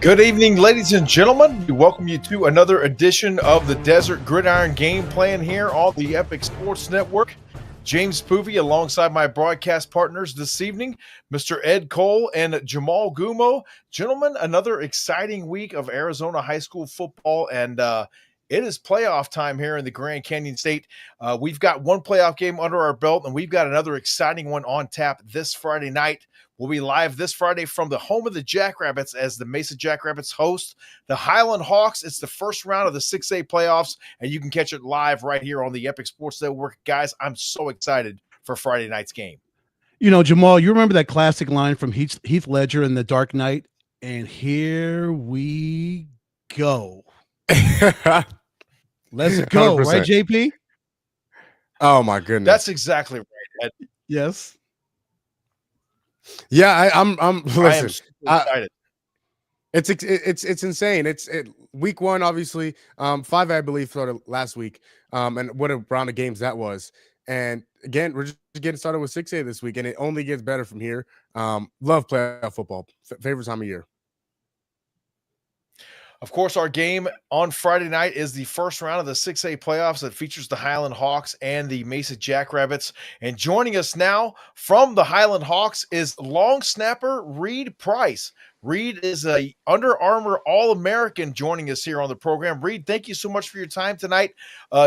Good evening, ladies and gentlemen. We welcome you to another edition of the Desert Gridiron Game Plan here on the Epic Sports Network. James Poovey alongside my broadcast partners this evening, Mr. Ed Cole and Jamal Gumo. Gentlemen, another exciting week of Arizona high school football, and it is playoff time here in the Grand Canyon State. We've got one playoff game under our belt, and we've got another exciting one on tap this Friday night. We'll be live this Friday from the home of the Jackrabbits as the Mesa Jackrabbits host the Highland Hawks. It's the first round of the 6A playoffs, and you can catch it live right here on the Epic Sports Network. Guys, I'm so excited for Friday night's game. You know, Jamal, you remember that classic line from Heath Ledger in The Dark Knight? And here we go. Let's go, 100%. Right, JP? Oh, my goodness. That's exactly right, Ed. Yes. Yeah, I'm listen, I am super excited. It's insane. It's week one, obviously. 5, I believe, started last week. And what a round of games that was. And again, we're just getting started with 6A this week, and it only gets better from here. Love playoff football. Favorite time of year. Of course, our game on Friday night is the first round of the 6A playoffs that features the Highland Hawks and the Mesa Jackrabbits. And joining us now from the Highland Hawks is long snapper Reed Price. Reed is a Under Armour All-American joining us here on the program. Reed, thank you so much for your time tonight.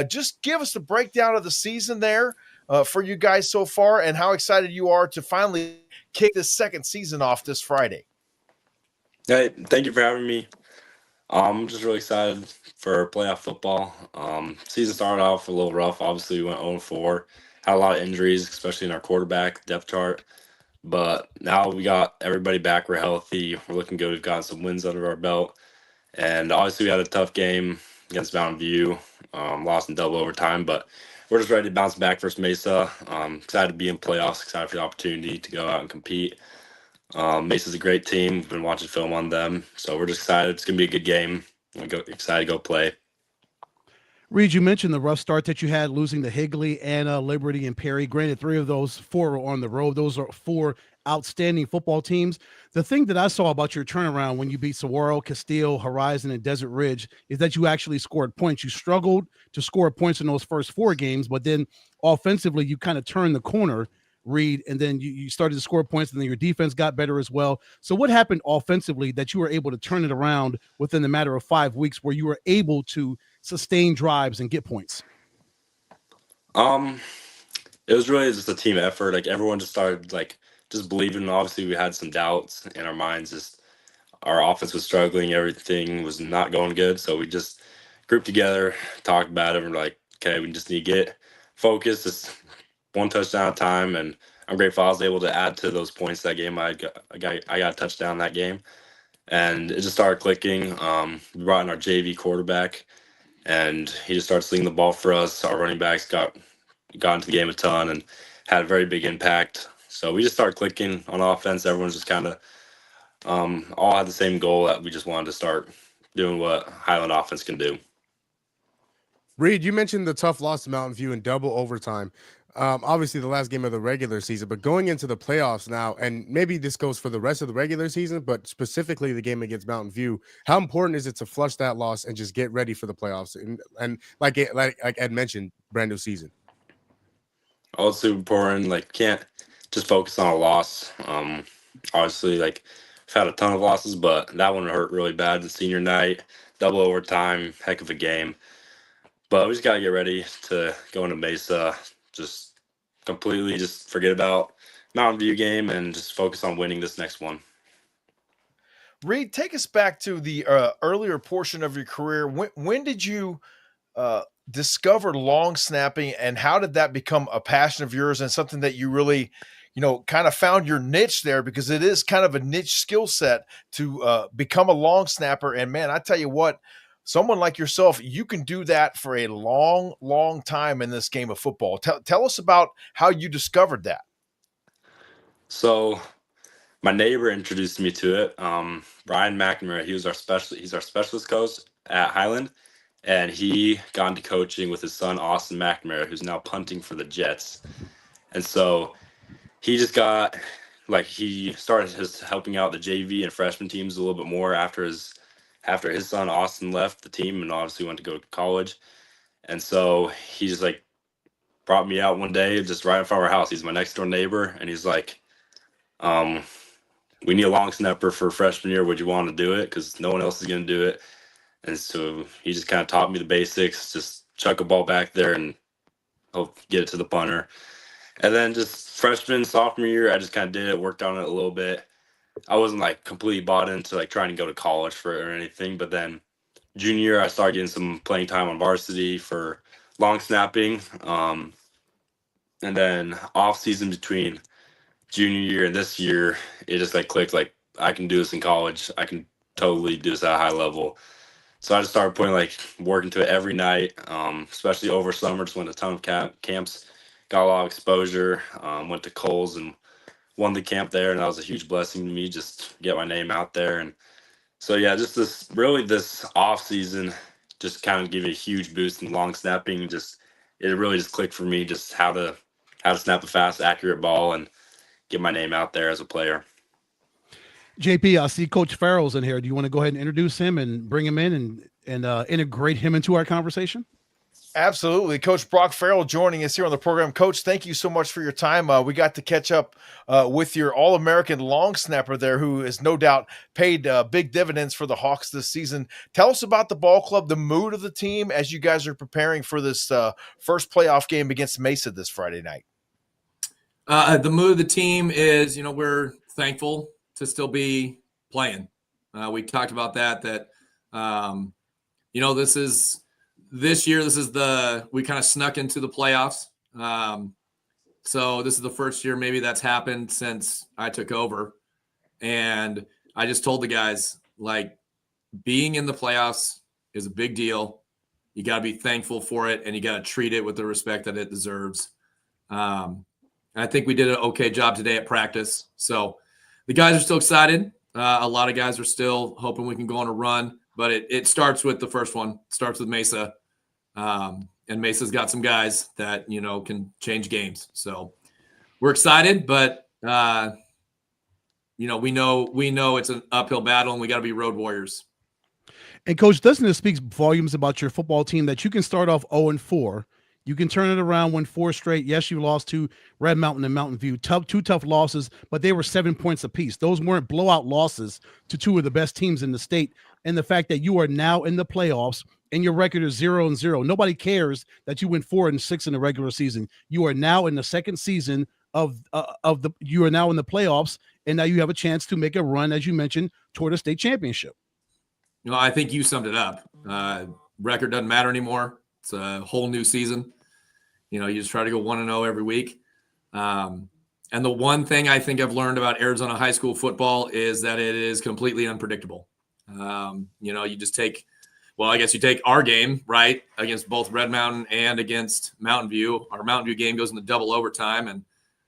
Just give us a breakdown of the season there for you guys so far and how excited you are to finally kick this second season off this Friday. Hey, thank you for having me. I'm just really excited for playoff football. Season started off a little rough. Obviously, we went 0-4. Had a lot of injuries, especially in our quarterback depth chart. But now we got everybody back. We're healthy. We're looking good. We've gotten some wins under our belt. And obviously, we had a tough game against Mountain View. Lost in double overtime. But we're just ready to bounce back versus Mesa. Excited to be in playoffs. Excited for the opportunity to go out and compete. Mesa's a great team. We've been watching film on them, so we're just excited. It's gonna be a good game. Excited to go play. Reed, you mentioned the rough start that you had, losing to Higley and Liberty and Perry. Granted, 3 of those 4 were on the road. Those are 4 outstanding football teams. The thing that I saw about your turnaround when you beat Saguaro, Castile, Horizon, and Desert Ridge is that you actually scored points. You struggled to score points in those first 4 games, but then offensively, you kind of turned the corner, Reed, and then you started to score points, and then your defense got better as well. So what happened offensively that you were able to turn it around within the matter of 5 weeks where you were able to sustain drives and get points? It was really just a team effort. Like, everyone just started just believing. Obviously, we had some doubts in our minds. Just our offense was struggling. Everything was not going good. So we just grouped together, talked about it, and we're like, okay, we just need to get focused. Just one touchdown at a time, and I'm grateful I was able to add to those points that game. I got a touchdown that game, and it just started clicking. We brought in our JV quarterback, and he just started slinging the ball for us. Our running backs got into the game a ton and had a very big impact. So we just started clicking on offense. Everyone's just kind of all had the same goal, that we just wanted to start doing what Highland offense can do. Reed, you mentioned the tough loss to Mountain View in double overtime. Obviously the last game of the regular season, but going into the playoffs now, and maybe this goes for the rest of the regular season, but specifically the game against Mountain View, how important is it to flush that loss and just get ready for the playoffs? And like Ed mentioned, brand new season. Oh, it's super important. Can't just focus on a loss. Obviously, we've had a ton of losses, but that one hurt really bad. The senior night, double overtime, heck of a game. But we just got to get ready to go into Mesa, just completely just forget about Mountain View game and just focus on winning this next one. Reed, take us back to the earlier portion of your career. When did you discover long snapping, and how did that become a passion of yours and something that you really, kind of found your niche there? Because it is kind of a niche skill set to become a long snapper. And man, I tell you what, someone like yourself, you can do that for a long, long time in this game of football. Tell us about how you discovered that. So my neighbor introduced me to it. Brian McNamara, he's our specialist coach at Highland, and he got into coaching with his son, Austin McNamara, who's now punting for the Jets. And so he just got like he started his helping out the JV and freshman teams a little bit more after his son Austin left the team and obviously went to go to college. And so he just like brought me out one day just right in front of our house. He's my next door neighbor, and he's like, we need a long snapper for freshman year. Would you want to do it? Because no one else is going to do it. And so he just kind of taught me the basics, just chuck a ball back there and hope get it to the punter. And then just freshman, sophomore year, I just kind of did it, worked on it a little bit. I wasn't like completely bought into like trying to go to college for it or anything. But then junior year, I started getting some playing time on varsity for long snapping. And then off season between junior year and this year, it just like clicked, like I can do this in college. I can totally do this at a high level. So I just started putting like work into it every night, especially over summer. Just went to a ton of camps, got a lot of exposure, went to Coles and won the camp there. And that was a huge blessing to me, just to get my name out there. And so, yeah, just this off season just kind of gave me a huge boost in long snapping. It really just clicked for me, just how to snap a fast, accurate ball and get my name out there as a player. JP, I see Coach Farrell's in here. Do you want to go ahead and introduce him and bring him in and integrate him into our conversation? Absolutely. Coach Brock Farrell joining us here on the program. Coach, thank you so much for your time. We got to catch up with your All-American long snapper there, who has no doubt paid big dividends for the Hawks this season. Tell us about the ball club, the mood of the team as you guys are preparing for this first playoff game against Mesa this Friday night. The mood of the team is, we're thankful to still be playing. We talked about that, this year, we kind of snuck into the playoffs. So this is the first year maybe that's happened since I took over. And I just told the guys, like, being in the playoffs is a big deal. You got to be thankful for it, and you got to treat it with the respect that it deserves. I think we did an okay job today at practice. So the guys are still excited. A lot of guys are still hoping we can go on a run, but it starts with the first one. It starts with Mesa. And Mesa's got some guys that, can change games. So we're excited, but, we know it's an uphill battle and we got to be road warriors. And Coach, doesn't it speak volumes about your football team that you can start off 0-4? You can turn it around, win 4 straight. Yes, you lost to Red Mountain and Mountain View. Two tough losses, but they were 7 points apiece. Those weren't blowout losses to two of the best teams in the state. And the fact that you are now in the playoffs and your record is 0-0. Nobody cares that you went 4-6 in the regular season. You are now in the second season you are now in the playoffs, and now you have a chance to make a run, as you mentioned, toward a state championship. I think you summed it up. Record doesn't matter anymore. It's a whole new season. You just try to go 1-0 every week. And the one thing I think I've learned about Arizona high school football is that it is completely unpredictable. You just take our game, right, against both Red Mountain and against Mountain View. Our Mountain View game goes into double overtime, and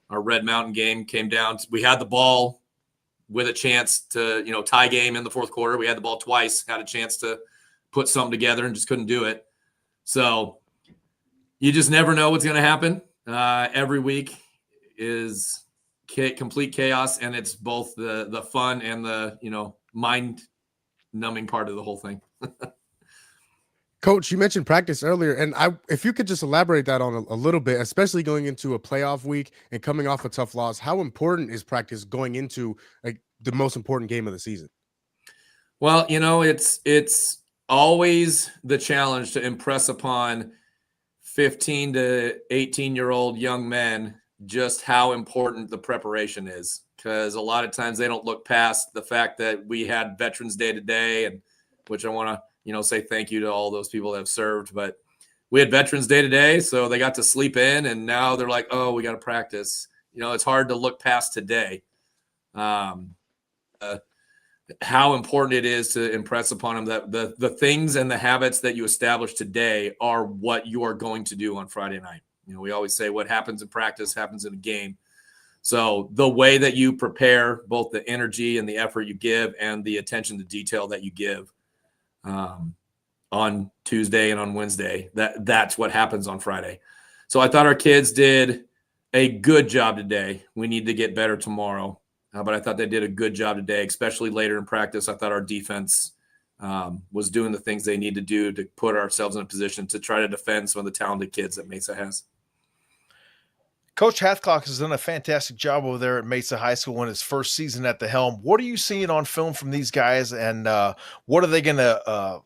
our Red Mountain game came down. We had the ball with a chance to, tie game in the fourth quarter. We had the ball twice, had a chance to put something together and just couldn't do it. So you just never know what's going to happen. Every week is complete chaos, and it's both the fun and the, mind-numbing part of the whole thing. Coach, you mentioned practice earlier, and if you could just elaborate that on a little bit, especially going into a playoff week and coming off a tough loss, how important is practice going into the most important game of the season? Well, it's always the challenge to impress upon 15 to 18-year-old young men just how important the preparation is, because a lot of times they don't look past the fact that we had Veterans Day today, and which I want to say thank you to all those people that have served. But we had Veterans Day today, so they got to sleep in, and now they're like, oh, we got to practice. It's hard to look past today. How important it is to impress upon them that the things and the habits that you establish today are what you are going to do on Friday night. We always say what happens in practice happens in a game. So the way that you prepare, both the energy and the effort you give and the attention to detail that you give on Tuesday and on Wednesday, that's what happens on Friday. So I thought our kids did a good job today. We need to get better tomorrow. but I thought they did a good job today, especially later in practice. I thought our defense was doing the things they need to do to put ourselves in a position to try to defend some of the talented kids that Mesa has. Coach Hathcock has done a fantastic job over there at Mesa High School in his first season at the helm. What are you seeing on film from these guys, and what are they going to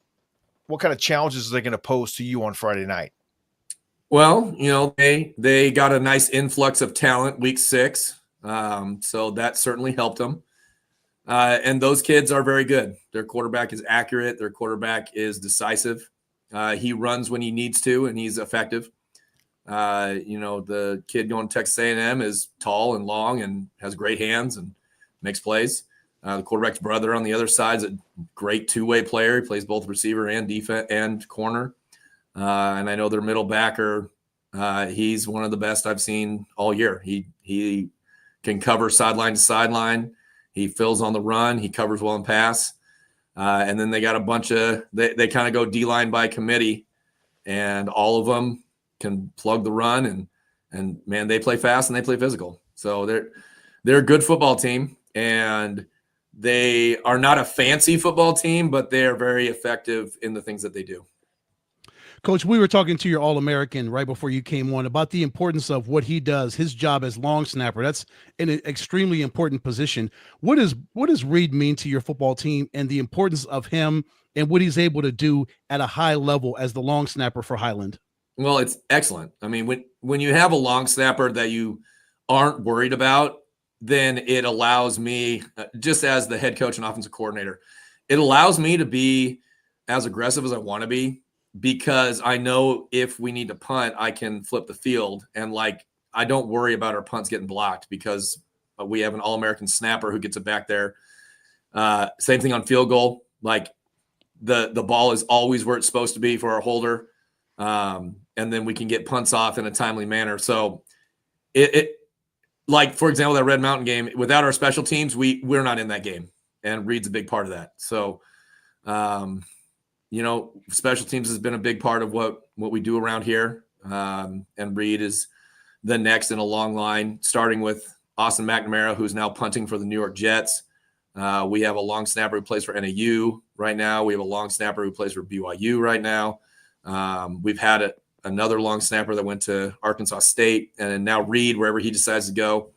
what kind of challenges are they going to pose to you on Friday night? Well, they got a nice influx of talent week 6, so that certainly helped them. And those kids are very good. Their quarterback is accurate. Their quarterback is decisive. He runs when he needs to, and he's effective. The kid going to Texas A&M is tall and long and has great hands and makes plays. The quarterback's brother on the other side is a great two-way player. He plays both receiver and defense and corner. And I know their middle backer, he's one of the best I've seen all year. He can cover sideline to sideline. He fills on the run. He covers well in pass. And then they got a bunch of they kind of go D-line by committee, and all of them can plug the run, and man, they play fast and they play physical. So they're a good football team, and they are not a fancy football team, but they are very effective in the things that they do. Coach, we were talking to your All-American right before you came on about the importance of what he does, his job as long snapper. That's an extremely important position. What does Reed mean to your football team, and the importance of him and what he's able to do at a high level as the long snapper for Highland? Well, it's excellent. I mean, when you have a long snapper that you aren't worried about, then it allows me, just as the head coach and offensive coordinator, it allows me to be as aggressive as I want to be, because I know if we need to punt, I can flip the field. And I don't worry about our punts getting blocked because we have an All-American snapper who gets it back there. Same thing on field goal. The ball is always where it's supposed to be for our holder. And then we can get punts off in a timely manner. So for example, that Red Mountain game, without our special teams, we're not in that game, and Reed's a big part of that. So, special teams has been a big part of what we do around here. And Reed is the next in a long line, starting with Austin McNamara, who's now punting for the New York Jets. We have a long snapper who plays for NAU right now. We have a long snapper who plays for BYU right now. We've had another long snapper that went to Arkansas State, and now Reed, wherever he decides to go.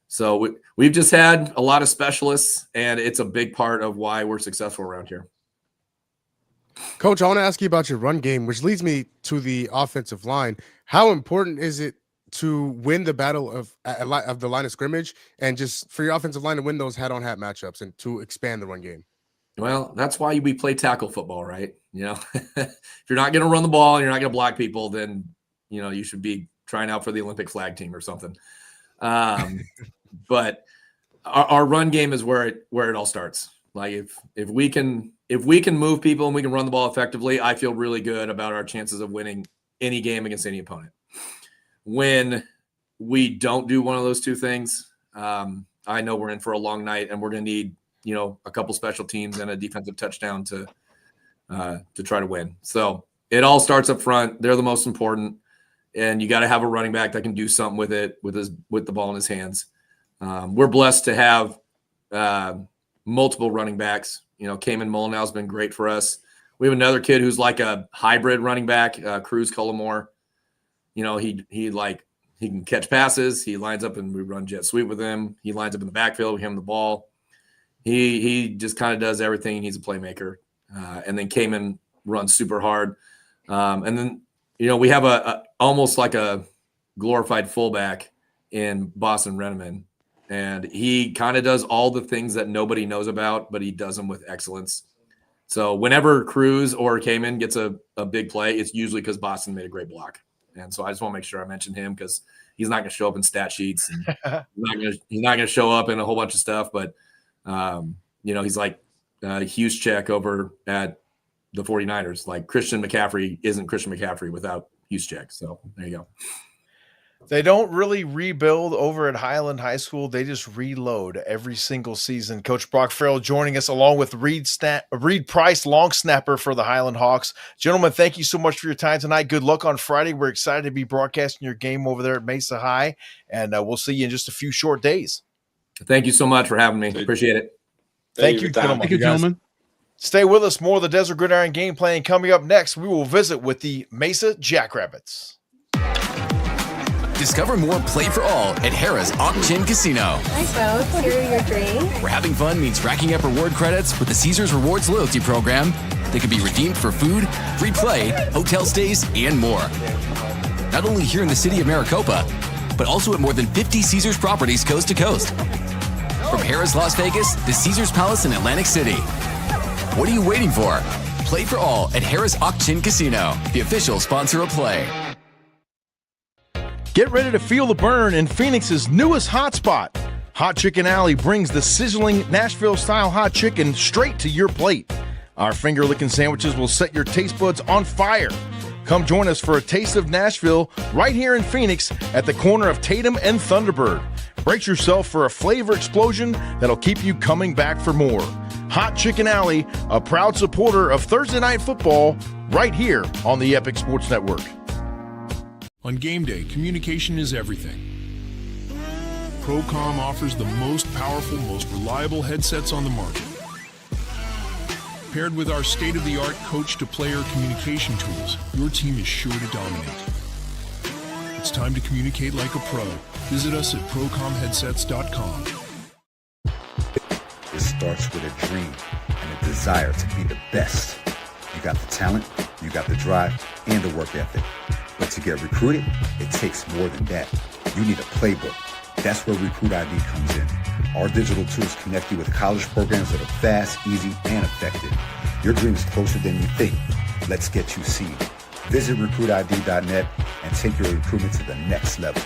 So we've just had a lot of specialists, and it's a big part of why we're successful around here. Coach, I want to ask you about your run game, which leads me to the offensive line. How important is it to win the battle of the line of scrimmage, and just for your offensive line to win those head-on-hat matchups and to expand the run game? Well, that's why we play tackle football, right? If you're not going to run the ball and you're not going to block people, then, you should be trying out for the Olympic flag team or something. But our run game is where it all starts. If we can move people and we can run the ball effectively, I feel really good about our chances of winning any game against any opponent. When we don't do one of those two things, I know we're in for a long night, and we're going to need, a couple special teams and a defensive touchdown to try to win. So it all starts up front. They're the most important, and you got to have a running back that can do something with it, with the ball in his hands. We're blessed to have multiple running backs. Cayman Molyneux has been great for us. We have another kid who's like a hybrid running back, Cruz Cullimore. He can catch passes. He lines up and we run jet sweep with him. He lines up in the backfield. We hand him the ball. He just kind of does everything. He's a playmaker. And then Cayman runs super hard. And then, we have a almost like a glorified fullback in Boston Renneman. And he kind of does all the things that nobody knows about, but he does them with excellence. So whenever Cruz or Cayman gets a big play, it's usually because Boston made a great block. And so I just want to make sure I mention him, because he's not going to show up in stat sheets. And he's not going to show up in a whole bunch of stuff. But, he's like Hughes check over at the 49ers. Like Christian McCaffrey isn't Christian McCaffrey without Hughes check. So there you go. They don't really rebuild over at Highland High School. They just reload every single season. Coach Brock Farrell joining us along with Reed Price, long snapper for the Highland Hawks. Gentlemen, thank you so much for your time tonight. Good luck on Friday. We're excited to be broadcasting your game over there at Mesa High, and we'll see you in just a few short days. Thank you so much for having me. Appreciate it. Thank you, gentlemen. Thank you, gentlemen. Stay with us. More of the Desert Gridiron game plan coming up next. We will visit with the Mesa Jackrabbits. Discover more Play for All at Harrah's Auction Casino. Hi, folks. Here are your drinks. Where having fun means racking up reward credits with the Caesars Rewards loyalty program that can be redeemed for food, free play, hotel stays, and more. Not only here in the city of Maricopa, but also at more than 50 Caesars properties coast to coast. From Harrah's Las Vegas to Caesars Palace in Atlantic City. What are you waiting for? Play for All at Harrah's Auction Casino, the official sponsor of Play. Get ready to feel the burn in Phoenix's newest hotspot. Hot Chicken Alley brings the sizzling Nashville-style hot chicken straight to your plate. Our finger-licking sandwiches will set your taste buds on fire. Come join us for a taste of Nashville right here in Phoenix at the corner of Tatum and Thunderbird. Brace yourself for a flavor explosion that'll keep you coming back for more. Hot Chicken Alley, a proud supporter of Thursday Night Football, right here on the Epic Sports Network. On game day, communication is everything. Procom offers the most powerful, most reliable headsets on the market. Paired with our state-of-the-art coach-to-player communication tools, your team is sure to dominate. It's time to communicate like a pro. Visit us at procomheadsets.com. It starts with a dream and a desire to be the best. You got the talent, you got the drive, and the work ethic. But to get recruited, it takes more than that. You need a playbook. That's where Recruit ID comes in. Our digital tools connect you with college programs that are fast, easy, and effective. Your dream is closer than you think. Let's get you seen. Visit recruitid.net and take your recruitment to the next level.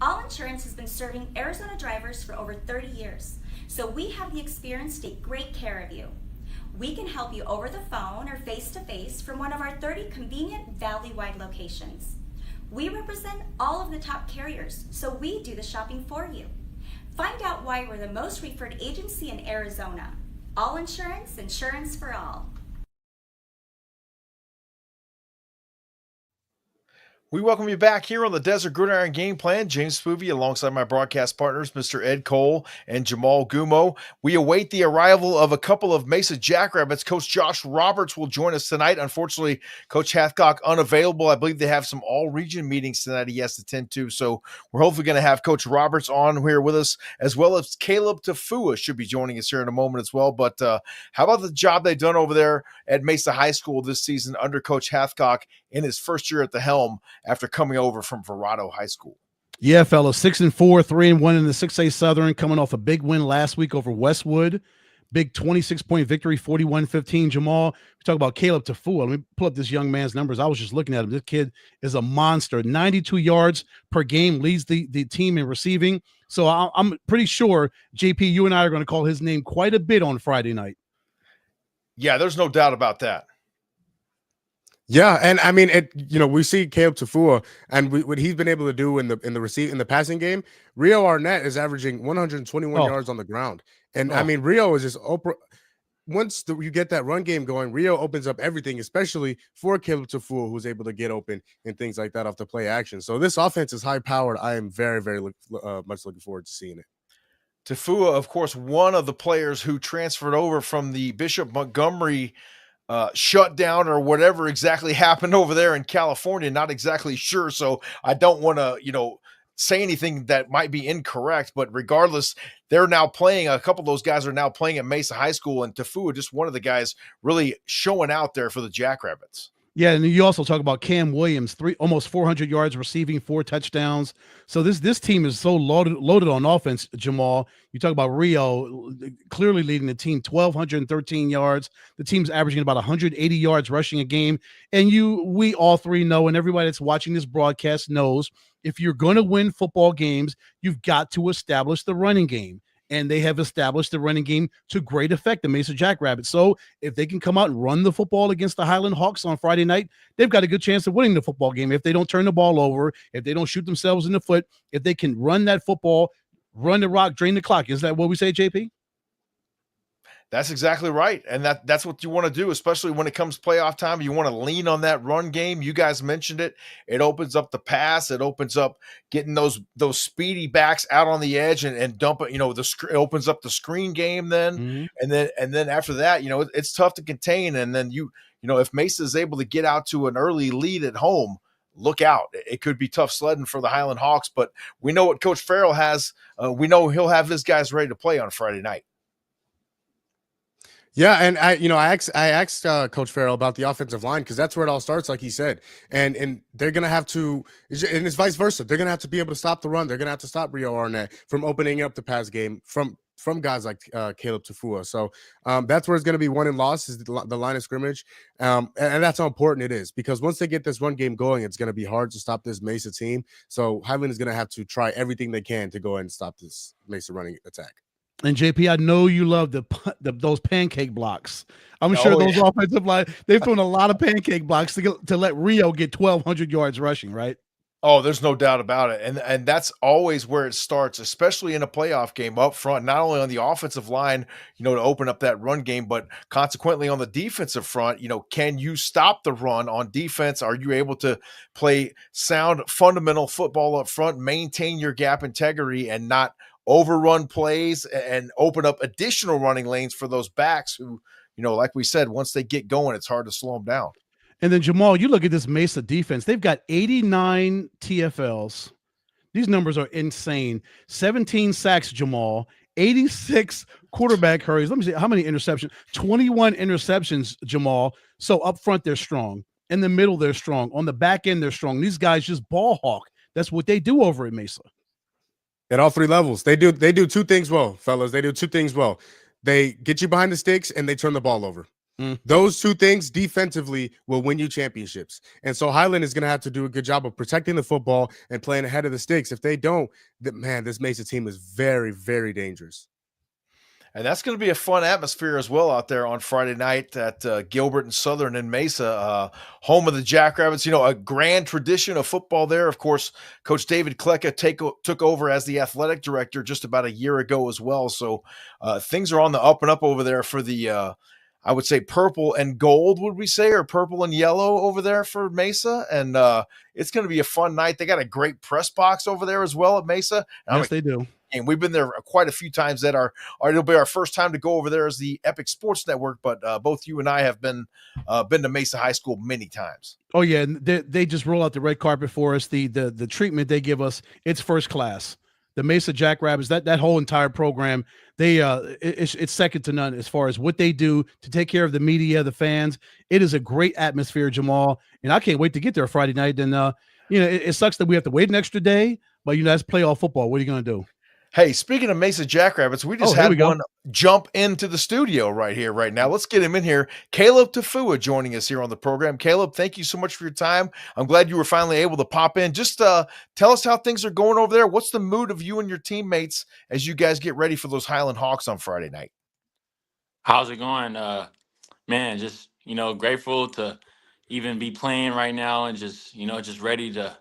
All Insurance has been serving Arizona drivers for over 30 years, so we have the experience to take great care of you. We can help you over the phone or face-to-face from one of our 30 convenient valley-wide locations. We represent all of the top carriers, so we do the shopping for you. Find out why we're the most referred agency in Arizona. All Insurance, insurance for all. We welcome you back here on the Desert Gridiron Game Plan. James Spoovy alongside my broadcast partners, Mr. Ed Cole and Jamal Gumo. We await the arrival of a couple of Mesa Jackrabbits. Coach Josh Roberts will join us tonight. Unfortunately, Coach Hathcock unavailable. I believe they have some all-region meetings tonight he has to attend to. So we're hopefully going to have Coach Roberts on here with us, as well as Caleb Tafua should be joining us here in a moment as well. But how about the job they've done over there at Mesa High School this season under Coach Hathcock in his first year at the helm after coming over from Verrado High School? Yeah, fellas, 6-4, 3-1 in the 6A Southern, coming off a big win last week over Westwood. Big 26-point victory, 41-15. Jamal, we talk about Caleb Tafua. Let me pull up this young man's numbers. I was just looking at him. This kid is a monster. 92 yards per game, leads the team in receiving. So I'm pretty sure, JP, you and I are going to call his name quite a bit on Friday night. Yeah, there's no doubt about that. Yeah, and I mean, we see Caleb Tafua and what he's been able to do in the passing game. Rio Arnett is averaging 121 yards on the ground, and I mean, Rio is just once you get that run game going, Rio opens up everything, especially for Caleb Tafua, who's able to get open and things like that off the play action. So this offense is high powered. I am very, very much looking forward to seeing it. Tafua, of course, one of the players who transferred over from the Bishop Montgomery shutdown or whatever exactly happened over there in California. Not exactly sure. So I don't want to, say anything that might be incorrect, but regardless, they're now playing. A couple of those guys are now playing at Mesa High School, and Tafua, just one of the guys really showing out there for the Jackrabbits. Yeah, and you also talk about Cam Williams, almost 400 yards receiving, 4 touchdowns. So this team is so loaded on offense, Jamal. You talk about Rio clearly leading the team, 1,213 yards. The team's averaging about 180 yards rushing a game. And we all three know, and everybody that's watching this broadcast knows, if you're going to win football games, you've got to establish the running game. And they have established the running game to great effect, the Mesa Jackrabbits. So if they can come out and run the football against the Highland Hawks on Friday night, they've got a good chance of winning the football game. If they don't turn the ball over, if they don't shoot themselves in the foot, if they can run that football, run the rock, drain the clock. Is that what we say, JP? That's exactly right. And that's what you want to do, especially when it comes playoff time. You want to lean on that run game. You guys mentioned it. It opens up the pass. It opens up getting those speedy backs out on the edge and dump it. It opens up the screen game then. Mhm. And then after that, it's tough to contain. And then if Mesa is able to get out to an early lead at home, look out. It could be tough sledding for the Highland Hawks, but we know what Coach Farrell has. We know he'll have his guys ready to play on Friday night. Yeah, and I asked Coach Farrell about the offensive line because that's where it all starts, like he said, and they're gonna have to, and it's vice versa. They're gonna have to be able to stop the run. They're gonna have to stop Rio Arnett from opening up the pass game from guys like Caleb Tafua. So that's where it's gonna be won and lost is the line of scrimmage, and that's how important it is because once they get this run game going, it's gonna be hard to stop this Mesa team. So Highland is gonna have to try everything they can to go ahead and stop this Mesa running attack. And JP, I know you love those pancake blocks. I'm sure those offensive line, they've thrown a lot of pancake blocks to let Rio get 1,200 yards rushing, right? Oh, there's no doubt about it. And that's always where it starts, especially in a playoff game up front, not only on the offensive line, to open up that run game, but consequently on the defensive front, can you stop the run on defense? Are you able to play sound fundamental football up front, maintain your gap integrity and not overrun plays and open up additional running lanes for those backs who, like we said, once they get going, it's hard to slow them down. And then Jamal, you look at this Mesa defense. They've got 89 TFLs. These numbers are insane. 17 sacks, Jamal. 86 quarterback hurries. Let me see how many interceptions. 21 interceptions, Jamal. So up front, they're strong. In the middle, they're strong. On the back end, they're strong. These guys just ball hawk. That's what they do over at Mesa. At all three levels, they do two things well, fellas. They do two things well. They get you behind the sticks and they turn the ball over. Those two things defensively will win you championships. And so Highland is going to have to do a good job of protecting the football and playing ahead of the sticks. If they don't, this Mesa team is very, very dangerous. And that's going to be a fun atmosphere as well out there on Friday night at Gilbert and Southern in Mesa, home of the Jackrabbits. A grand tradition of football there. Of course, Coach David Klecka took over as the athletic director just about a year ago as well. So things are on the up and up over there for the, I would say purple and gold, would we say, or purple and yellow over there for Mesa. And it's going to be a fun night. They got a great press box over there as well at Mesa. Yes, they do. And we've been there quite a few times. It'll be our first time to go over there as the Epic Sports Network, but both you and I have been to Mesa High School many times. Oh yeah, and they just roll out the red carpet for us. The treatment they give us, it's first class. The Mesa Jackrabbits, that whole entire program, it's second to none as far as what they do to take care of the media, the fans. It is a great atmosphere, Jamal, and I can't wait to get there Friday night. And it sucks that we have to wait an extra day, but that's playoff football. What are you going to do? Hey, speaking of Mesa Jackrabbits, we just had one jump into the studio right now. Let's get him in here. Caleb Tafua joining us here on the program. Caleb, thank you so much for your time. I'm glad you were finally able to pop in. Just tell us how things are going over there. What's the mood of you and your teammates as you guys get ready for those Highland Hawks on Friday night? How's it going? Man, just, grateful to even be playing right now and just ready to,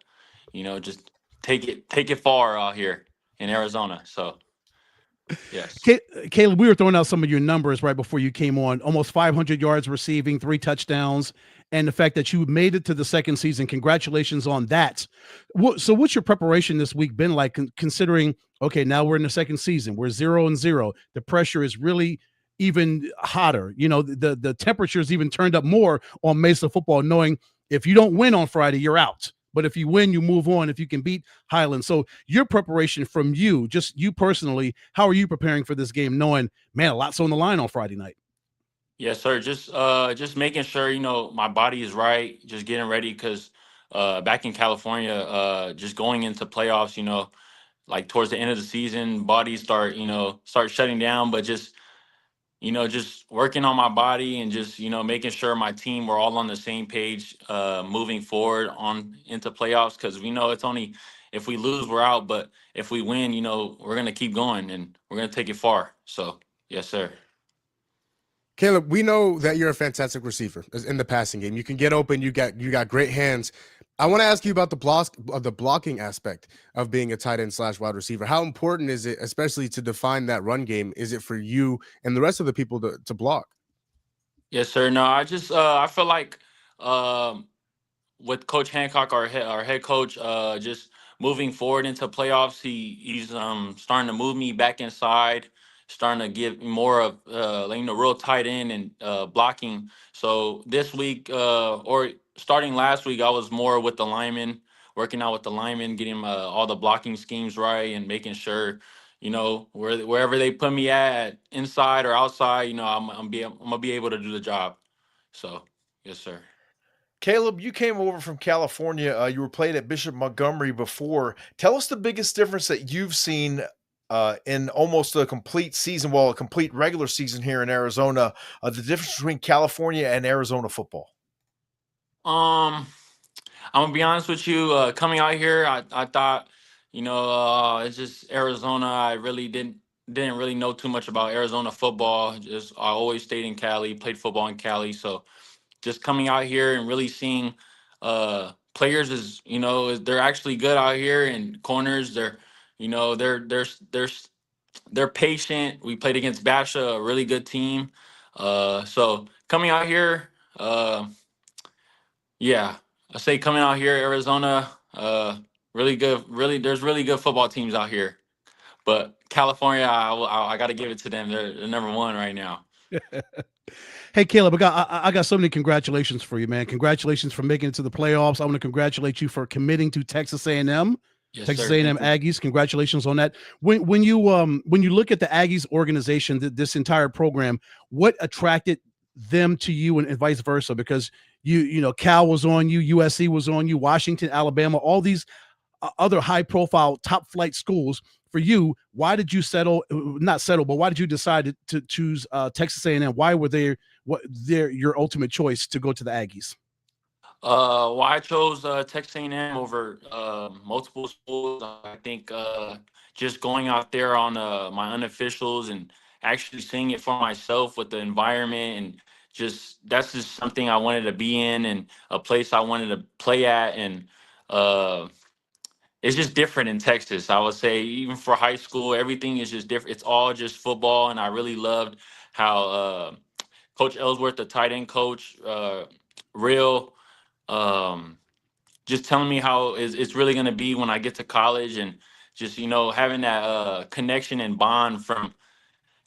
just take it far out here in Arizona. So, yes. Caleb, we were throwing out some of your numbers right before you came on. Almost 500 yards receiving, 3 touchdowns, and the fact that you made it to the second season. Congratulations on that. So what's your preparation this week been like, considering, okay, now we're in the second season. We're 0-0. The pressure is really even hotter. The temperature's even turned up more on Mesa football, knowing if you don't win on Friday, you're out. But if you win, you move on if you can beat Highland. So your preparation from you, just you personally, how are you preparing for this game, knowing, man, a lot's on the line on Friday night? Yes, sir. Just making sure, my body is right, just getting ready because back in California, just going into playoffs, like towards the end of the season, bodies start shutting down, but just working on my body and just, making sure my team, we're all on the same page, moving forward on into playoffs. Cause we know it's only, if we lose, we're out. But if we win, we're going to keep going and we're going to take it far. So, yes, sir. Caleb, we know that you're a fantastic receiver in the passing game. You can get open. You got great hands. I want to ask you about the blocking aspect of being a tight end / wide receiver. How important is it, especially to define that run game, is it for you and the rest of the people to block? Yes, sir. No, I feel like with Coach Hancock, our head coach, just moving forward into playoffs, he's starting to move me back inside, starting to give me more of real tight end and blocking. So this week, or starting last week, I was more with the linemen, working out with the linemen, getting all the blocking schemes right, and making sure, wherever they put me at, inside or outside, I'm gonna be able to do the job. So yes, sir. Caleb, you came over from California. You were playing at Bishop Montgomery before. Tell us the biggest difference that you've seen in almost a complete season, well, a complete regular season here in Arizona, the difference between California and Arizona football. I'm gonna be honest with you. Coming out here, I thought, it's just Arizona. I really didn't really know too much about Arizona football. I always stayed in Cali, played football in Cali. So just coming out here and really seeing players they're actually good out here, and corners they're patient. We played against Basha, a really good team. So coming out here, yeah, I say coming out here, Arizona, really good. Really, there's really good football teams out here. But California, I got to give it to them. They're number one right now. Hey, Caleb, I got so many congratulations for you, man. Congratulations for making it to the playoffs. I want to congratulate you for committing to Texas A&M. Yes, Texas sir. A&M Aggies. Congratulations on that. When you look at the Aggies organization, this entire program, what attracted them to you and vice versa? Because Cal was on you, USC was on you, Washington, Alabama, all these other high-profile, top-flight schools. For you, why did you why did you decide to choose Texas A&M? Why were they your ultimate choice to go to the Aggies? Well, I chose Texas A&M over multiple schools. I think just going out there on my unofficials and actually seeing it for myself with the environment, and that's just something I wanted to be in, and a place I wanted to play at, and it's just different in Texas. I would say even for high school, everything is just different. It's all just football, and I really loved how Coach Ellsworth, the tight end coach, real. Just telling me how it's really going to be when I get to college, and just having that connection and bond from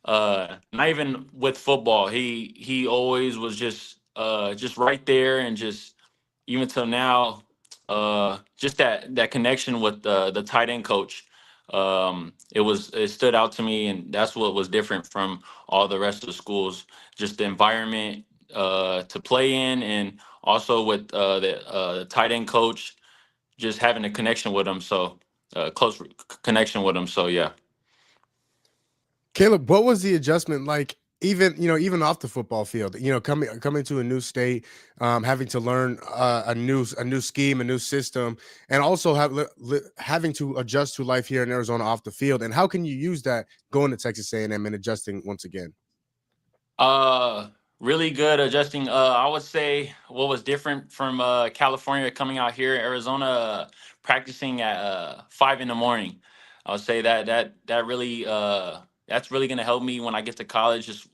not even with football. He always was just right there, and just even till now, just that connection with the tight end coach. It stood out to me, and that's what was different from all the rest of the schools. Just the environment to play in, and also with the tight end coach, just having a connection with him. So close connection with him. So yeah. Caleb, what was the adjustment like? Even off the football field, coming to a new state, having to learn a new scheme, a new system, and also having to adjust to life here in Arizona off the field. And how can you use that going to Texas A&M and adjusting once again? Really good adjusting. I would say what was different from California coming out here, Arizona, practicing at 5 a.m. I would say that really that's really gonna help me when I get to college. Just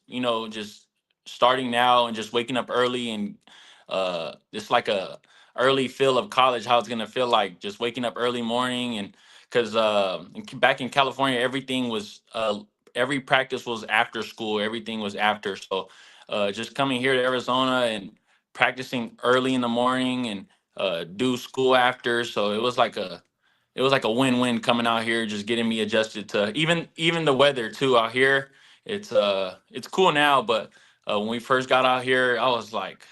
starting now and just waking up early, and it's like a early feel of college. How it's gonna feel like just waking up early morning, and because back in California, everything was every practice was after school. Everything was after. So just coming here to Arizona and practicing early in the morning, and do school after. So it was like a win-win coming out here, just getting me adjusted to even the weather too out here. It's cool now, but when we first got out here, I was like,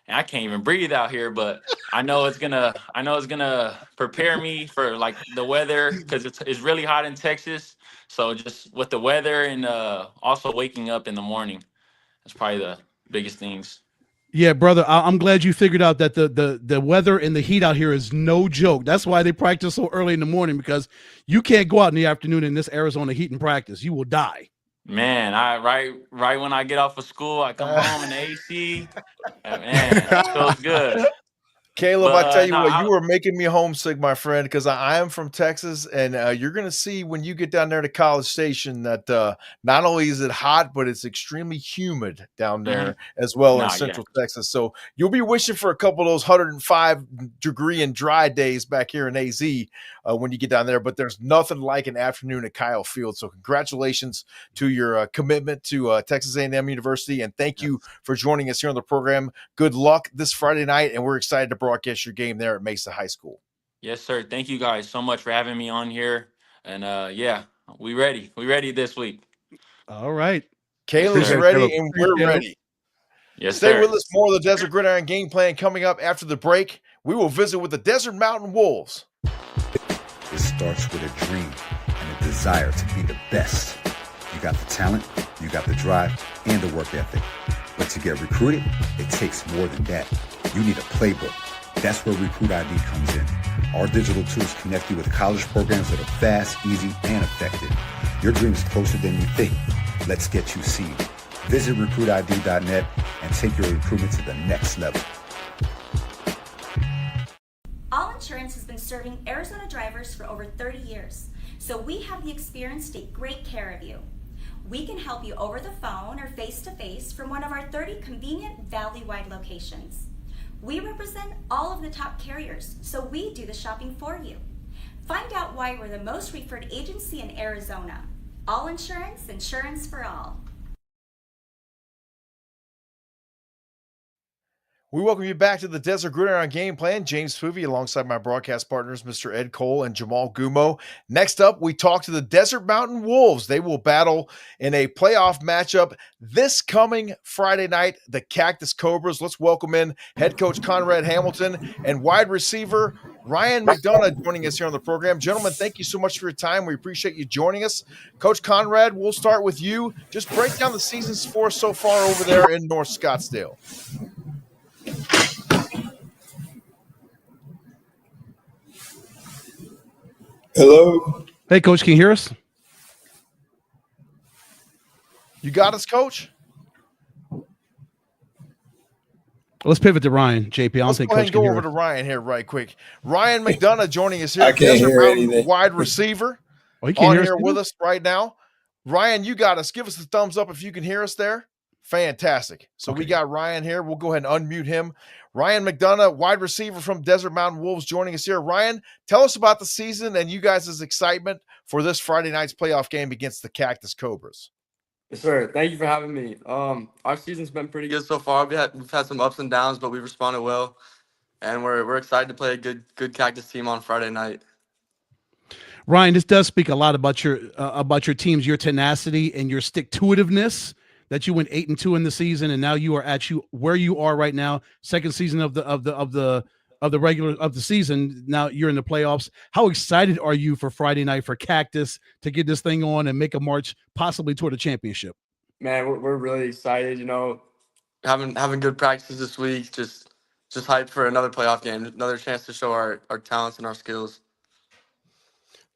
I can't even breathe out here. But I know it's gonna prepare me for like the weather, because it's really hot in Texas. So just with the weather, and also waking up in the morning, that's probably the biggest things. Yeah, brother, I'm glad you figured out that the weather and the heat out here is no joke. That's why they practice so early in the morning, because you can't go out in the afternoon in this Arizona heat and practice. You will die. Man, I right when I get off of school, I come home in the AC. Man, it feels good. Caleb, But I tell you no, what, you were making me homesick, my friend, because I am from Texas, and you're going to see when you get down there to College Station that not only is it hot, but it's extremely humid down there as well in nah, yeah. Central Texas. So you'll be wishing for a couple of those 105-degree and dry days back here in AZ when you get down there. But there's nothing like an afternoon at Kyle Field. So congratulations to your commitment to Texas A&M University, and thank you for joining us here on the program. Good luck this Friday night, and we're excited to broadcast your game there at Mesa High School. Yes, sir. Thank you guys so much for having me on here. And yeah, we ready. We ready this week. All right. Caleb's Yes, ready, and we're Appreciate it. ready. Yes, Stay sir. with us. More of the Desert Gridiron game plan coming up after the break. We will visit with the Desert Mountain Wolves. It starts with a dream and a desire to be the best. You got the talent, you got the drive, and the work ethic. But to get recruited, it takes more than that. You need a playbook. That's where Recruit ID comes in. Our digital tools connect you with college programs that are fast, easy, and effective. Your dream is closer than you think. Let's get you seen. Visit recruitid.net and take your recruitment to the next level. All Insurance has been serving Arizona drivers for over 30 years, so we have the experience to take great care of you. We can help you over the phone or face-to-face from one of our 30 convenient valley-wide locations. We represent all of the top carriers, so we do the shopping for you. Find out why we're the most referred agency in Arizona. All Insurance, insurance for all. We welcome you back to the Desert Gridiron game plan. James Poovey alongside my broadcast partners, Mr. Ed Cole and Jamal Gumo. Next up, we talk to the Desert Mountain Wolves. They will battle in a playoff matchup this coming Friday night, the Cactus Cobras. Let's welcome in head coach Conrad Hamilton and wide receiver Ryan McDonough joining us here on the program. Gentlemen, thank you so much for your time. We appreciate you joining us. Coach Conrad, we'll start with you. Just break down the seasons for us so far over there in North Scottsdale. Hello. Hey, Coach, can you hear us? You got us, Coach? Let's pivot to Ryan, JP. I don't Let's think go ahead Coach and can go hear over us. to Ryan here right quick. Ryan McDonough joining us here. I can't Desert hear Mountain anything. wide receiver Oh, you can on hear us here too? with us right now. Ryan, you got us. Give us the thumbs up if you can hear us there. Fantastic. So we Okay. got Ryan here. We'll go ahead and unmute him. Ryan McDonough, wide receiver from Desert Mountain Wolves, joining us here. Ryan, tell us about the season and you guys' excitement for this Friday night's playoff game against the Cactus Cobras. Yes, sir. Thank you for having me. Our season's been pretty good so far. We've had some ups and downs, but we've responded well, and we're excited to play a good Cactus team on Friday night. Ryan, this does speak a lot about your teams, your tenacity and your stick-to-itiveness. That you went 8-2 in the season, and now you are where you are right now, second season of the season. Now you're in the playoffs. How excited are you for Friday night for Cactus to get this thing on and make a march possibly toward a championship? Man, we're really excited. You know, having good practices this week. Just hyped for another playoff game, another chance to show our talents and our skills.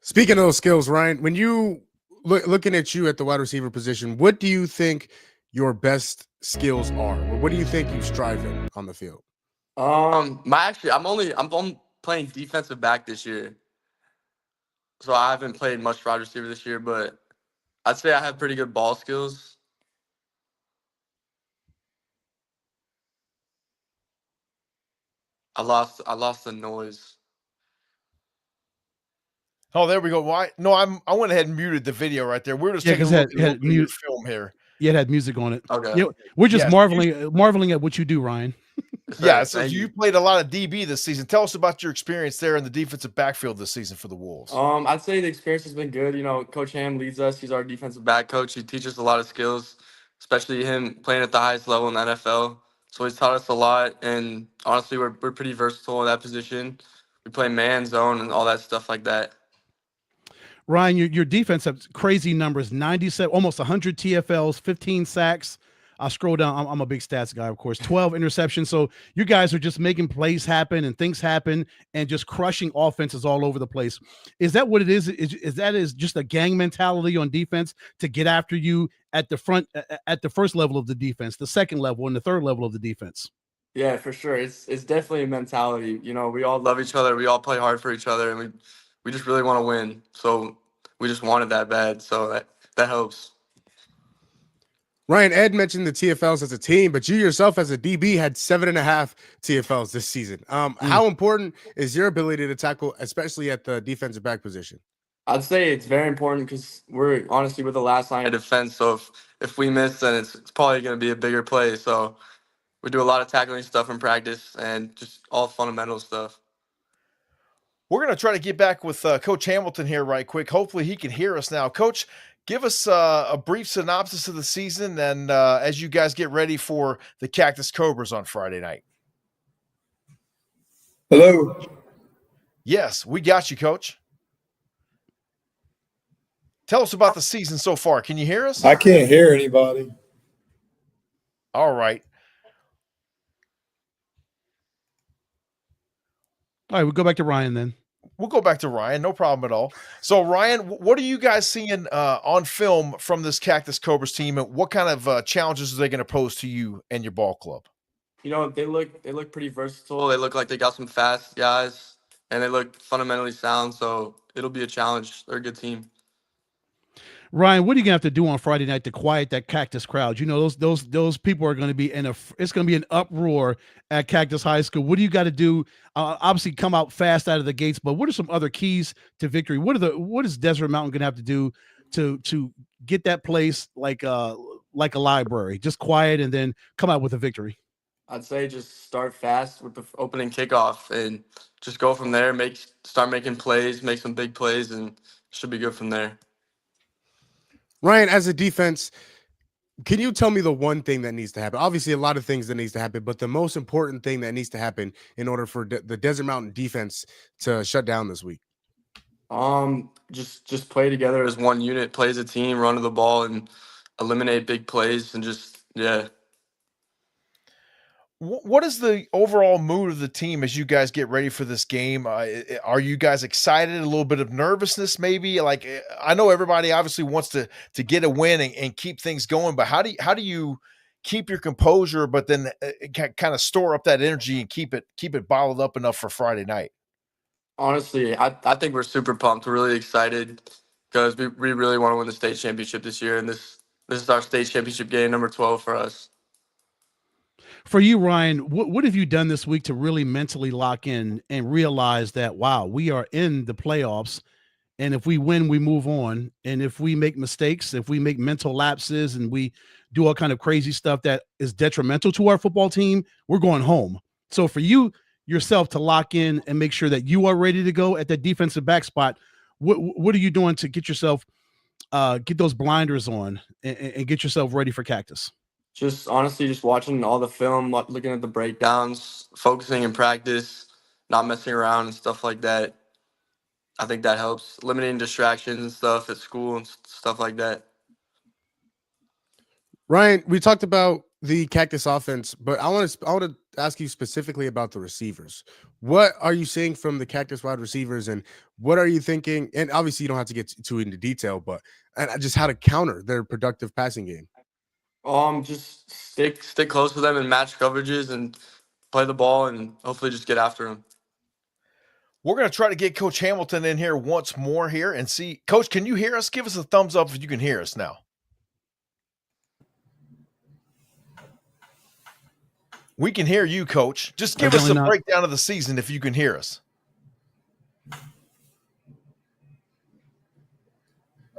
Speaking of those skills, Ryan, when you looking at you at the wide receiver position, what do you think your best skills are? What do you think you strive in on the field? I'm playing defensive back this year, so I haven't played much wide receiver this year. But I'd say I have pretty good ball skills. I lost the noise. Oh, there we go. Why? No, I went ahead and muted the video right there. We're just taking a look at a little bit of your film here. Yeah, it had music on it. Okay. Yeah, we're just Yes, marveling at what you do, Ryan. Yeah, so you played a lot of DB this season. Tell us about your experience there in the defensive backfield this season for the Wolves. I'd say the experience has been good. You know, Coach Ham leads us. He's our defensive back coach. He teaches us a lot of skills, especially him playing at the highest level in the NFL. So he's taught us a lot, and honestly, we're pretty versatile in that position. We play man, zone, and all that stuff like that. Ryan, your defense has crazy numbers: 97, almost 100 TFLs, 15 sacks, I scroll down. I'm a big stats guy, of course. 12 interceptions. So you guys are just making plays happen and things happen and just crushing offenses all over the place. Is that what it is? Is that just a gang mentality on defense to get after you at the front, at the first level of the defense, the second level, and the third level of the defense? Yeah, for sure. It's definitely a mentality. You know, we all love each other. We all play hard for each other, and we just really want to win. So we just wanted that bad. So that helps. Ryan, Ed mentioned the TFLs as a team, but you yourself as a DB had 7.5 TFLs this season. How important is your ability to tackle, especially at the defensive back position? I'd say it's very important because we're honestly with the last line of defense. So if we miss, then it's probably going to be a bigger play. So we do a lot of tackling stuff in practice and just all fundamental stuff. We're going to try to get back with Coach Hamilton here right quick. Hopefully he can hear us now. Coach, give us a brief synopsis of the season and as you guys get ready for the Cactus Cobras on Friday night. Hello. Yes, we got you, Coach. Tell us about the season so far. Can you hear us? I can't hear anybody. All right. All right, we'll go back to Ryan then. We'll go back to Ryan. No problem at all. So, Ryan, what are you guys seeing on film from this Cactus Cobras team, and what kind of challenges are they going to pose to you and your ball club? You know, they look pretty versatile. They look like they got some fast guys, and they look fundamentally sound. So it'll be a challenge. They're a good team. Ryan, what are you gonna have to do on Friday night to quiet that Cactus crowd? You know, those people are going to be it's going to be an uproar at Cactus High School. What do you got to do? Obviously, come out fast out of the gates, but what are some other keys to victory? What is Desert Mountain going to have to do to get that place like a library, just quiet, and then come out with a victory? I'd say just start fast with the opening kickoff and just go from there. Start making plays, make some big plays, and should be good from there. Ryan, as a defense, can you tell me the one thing that needs to happen? Obviously, a lot of things that needs to happen, but the most important thing that needs to happen in order for the Desert Mountain defense to shut down this week? Just play together as one unit, play as a team, run to the ball, and eliminate big plays, and yeah. What is the overall mood of the team as you guys get ready for this game? Are you guys excited? A little bit of nervousness, maybe? Like, I know everybody obviously wants to get a win and keep things going, but how do you keep your composure, but then kind of store up that energy and keep it bottled up enough for Friday night? Honestly, I think we're super pumped. We're really excited because we really want to win the state championship this year, and this is our state championship game, number 12 for us. For you, Ryan, what have you done this week to really mentally lock in and realize that, wow, we are in the playoffs, and if we win, we move on, and if we make mistakes, if we make mental lapses, and we do all kind of crazy stuff that is detrimental to our football team, we're going home. So for you yourself to lock in and make sure that you are ready to go at that defensive back spot, what are you doing to get yourself get those blinders on and get yourself ready for Cactus? Just honestly, just watching all the film, looking at the breakdowns, focusing in practice, not messing around and stuff like that. I think that helps. Limiting distractions and stuff at school and stuff like that. Ryan, we talked about the Cactus offense, but I want to ask you specifically about the receivers. What are you seeing from the Cactus wide receivers, and what are you thinking? And obviously, you don't have to get too into detail, but just how to counter their productive passing game. Just stick close to them and match coverages and play the ball and hopefully just get after them. We're going to try to get Coach Hamilton in here once more here and see. Coach, can you hear us? Give us a thumbs up if you can hear us now. We can hear you, Coach. Just give us a breakdown of the season if you can hear us. Are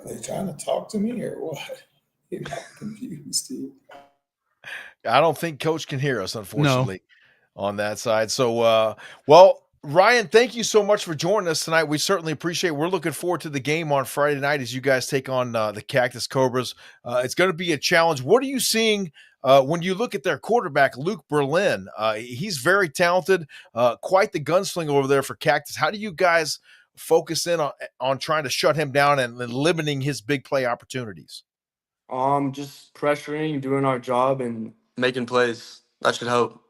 they trying to talk to me or what? I'm confused, Steve. I don't think Coach can hear us, unfortunately, on that side. So, well, Ryan, thank you so much for joining us tonight. We certainly appreciate it. We're looking forward to the game on Friday night as you guys take on the Cactus Cobras. It's going to be a challenge. What are you seeing when you look at their quarterback, Luke Berlin? He's very talented, quite the gunslinger over there for Cactus. How do you guys focus in on trying to shut him down and limiting his big play opportunities? Just pressuring, doing our job, and making plays. That should help.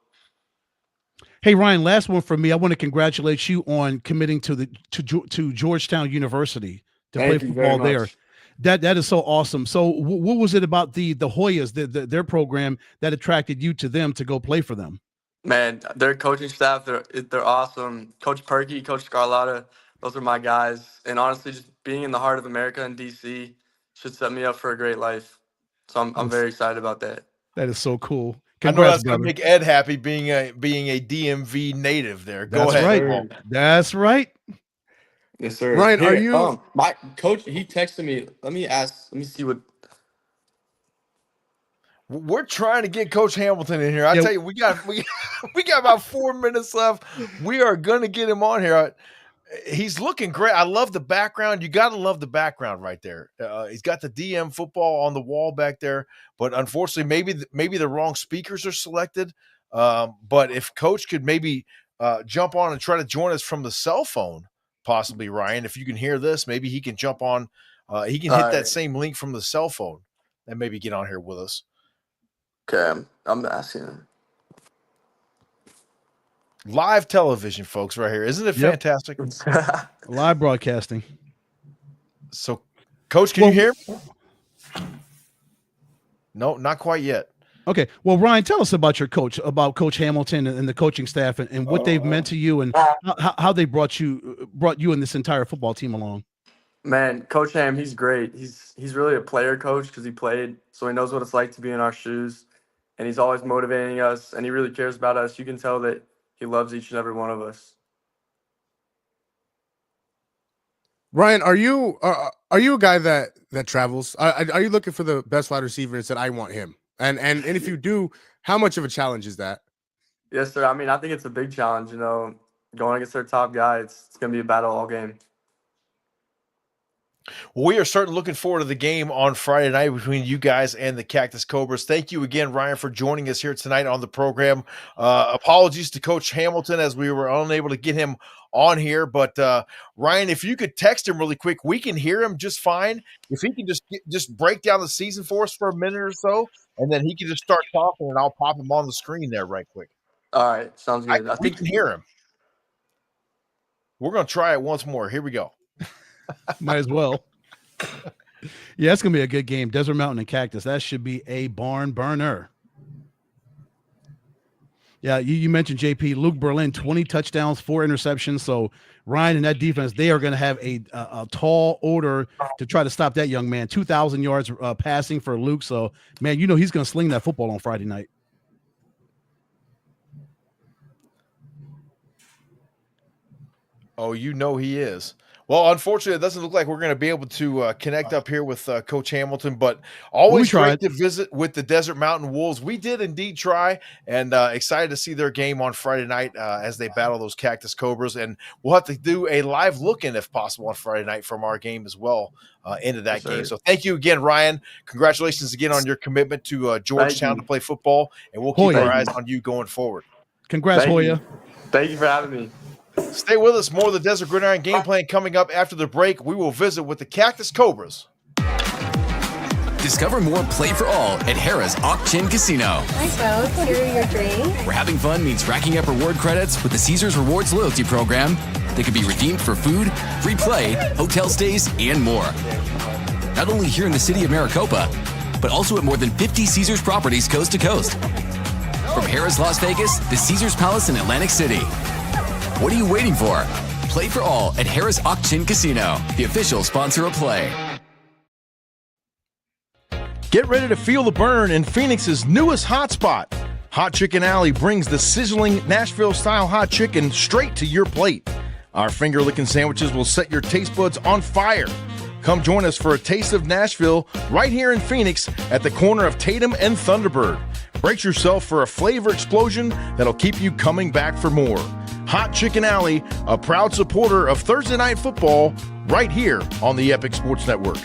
Hey Ryan, last one from me. I want to congratulate you on committing to Georgetown University to play Thank you very football there. much. That is so awesome. So what was it about the Hoyas, their program, that attracted you to them to go play for them? Man, their coaching staff, they're awesome. Coach Perky, Coach Scarlatta, those are my guys. And honestly, just being in the heart of America in DC should set me up for a great life. So I'm very excited about that. That is so cool. I know that's going to make Ed happy being a DMV native there. Go ahead. Right. That's right. Yes, sir. Ryan, are you my coach? He texted me. Let me see what. We're trying to get Coach Hamilton in here. I tell you, we got about 4 minutes left. We are going to get him on here. He's looking great. I love the background. You got to love the background right there. He's got the DM football on the wall back there, but unfortunately, maybe the wrong speakers are selected. But if Coach could maybe jump on and try to join us from the cell phone, possibly, Ryan, if you can hear this, maybe he can jump on. He can hit that same link from the cell phone and maybe get on here with us. Okay, I'm asking him. Live television, folks, right here. Isn't it fantastic? Live broadcasting. So, Coach, can you hear me? No, not quite yet. Okay. Well, Ryan, tell us about your coach, about Coach Hamilton and the coaching staff, and what they've meant to you, and how they brought you and this entire football team along. Man, Coach Ham, he's great. He's really a player coach because he played, so he knows what it's like to be in our shoes, and he's always motivating us, and he really cares about us. You can tell that he loves each and every one of us. Ryan, are you a guy that travels? Are you looking for the best wide receiver and said, I want him? And if you do, how much of a challenge is that? Yes, sir. I mean, I think it's a big challenge, going against their top guy. It's going to be a battle all game. Well, we are certainly looking forward to the game on Friday night between you guys and the Cactus Cobras. Thank you again, Ryan, for joining us here tonight on the program. Apologies to Coach Hamilton as we were unable to get him on here. But, Ryan, if you could text him really quick, we can hear him just fine. If he can just break down the season for us for a minute or so, and then he can just start talking, and I'll pop him on the screen there right quick. All right. Sounds good. We can hear him. We're going to try it once more. Here we go. Might as well. Yeah, it's going to be a good game. Desert Mountain and Cactus. That should be a barn burner. Yeah, you mentioned JP. Luke Berlin, 20 touchdowns, 4 interceptions. So Ryan and that defense, they are going to have a tall order to try to stop that young man. 2,000 yards passing for Luke. So, man, he's going to sling that football on Friday night. Oh, he is. Well, unfortunately, it doesn't look like we're going to be able to connect up here with Coach Hamilton, but always great to visit with the Desert Mountain Wolves. We did indeed try, and excited to see their game on Friday night as they battle those Cactus Cobras. And we'll have to do a live look-in, if possible, on Friday night from our game as well into that game. So thank you again, Ryan. Congratulations again on your commitment to Georgetown to play football, and we'll keep our eyes on you going forward. Congrats, Hoya. Thank you for having me. Stay with us. More of the Desert Gridiron game plan coming up after the break. We will visit with the Cactus Cobras. Discover more Play for All at Harrah's Auction Casino. Hi, folks. Here are your drinks. Where having fun means racking up reward credits with the Caesars Rewards loyalty program that can be redeemed for food, free play, hotel stays, and more. Not only here in the city of Maricopa, but also at more than 50 Caesars properties coast to coast. From Harrah's Las Vegas to Caesars Palace in Atlantic City. What are you waiting for? Play for all at Harrah's Auction Casino, the official sponsor of Play. Get ready to feel the burn in Phoenix's newest hotspot. Hot Chicken Alley brings the sizzling Nashville-style hot chicken straight to your plate. Our finger-licking sandwiches will set your taste buds on fire. Come join us for a taste of Nashville right here in Phoenix at the corner of Tatum and Thunderbird. Brace yourself for a flavor explosion that'll keep you coming back for more. Hot Chicken Alley, a proud supporter of Thursday Night Football, right here on the Epic Sports Network.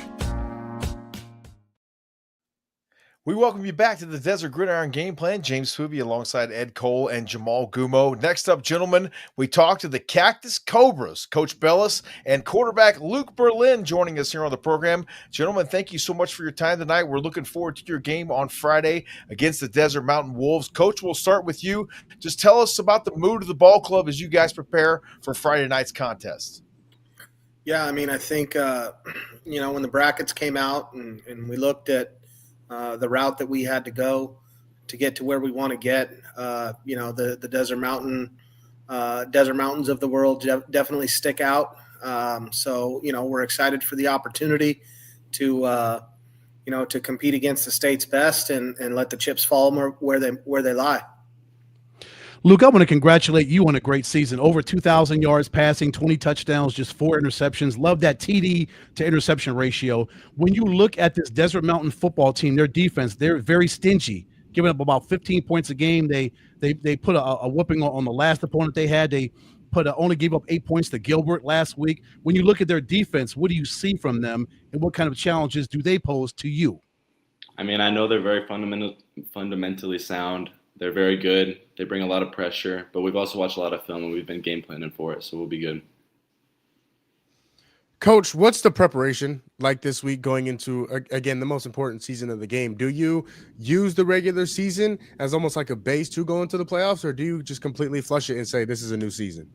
We welcome you back to the Desert Gridiron Game Plan. James Fuby alongside Ed Cole and Jamal Gumo. Next up, gentlemen, we talk to the Cactus Cobras, Coach Bellis and quarterback Luke Berlin joining us here on the program. Gentlemen, thank you so much for your time tonight. We're looking forward to your game on Friday against the Desert Mountain Wolves. Coach, we'll start with you. Just tell us about the mood of the ball club as you guys prepare for Friday night's contest. Yeah, I mean, I think, when the brackets came out and we looked at the route that we had to go to get to where we want to get, the Desert Mountains of the world definitely stick out. So we're excited for the opportunity to compete against the state's best and let the chips fall where they lie. Luke, I want to congratulate you on a great season. Over 2,000 yards passing, 20 touchdowns, just 4 interceptions. Love that TD to interception ratio. When you look at this Desert Mountain football team, their defense, they're very stingy, giving up about 15 points a game. They put a whooping on the last opponent they had. They only gave up 8 points to Gilbert last week. When you look at their defense, what do you see from them, and what kind of challenges do they pose to you? I mean, I know they're very fundamentally sound. They're very good. They bring a lot of pressure, but we've also watched a lot of film and we've been game planning for it, so we'll be good. Coach, what's the preparation like this week going into, again, the most important season of the game? Do you use the regular season as almost like a base to go into the playoffs, or do you just completely flush it and say this is a new season?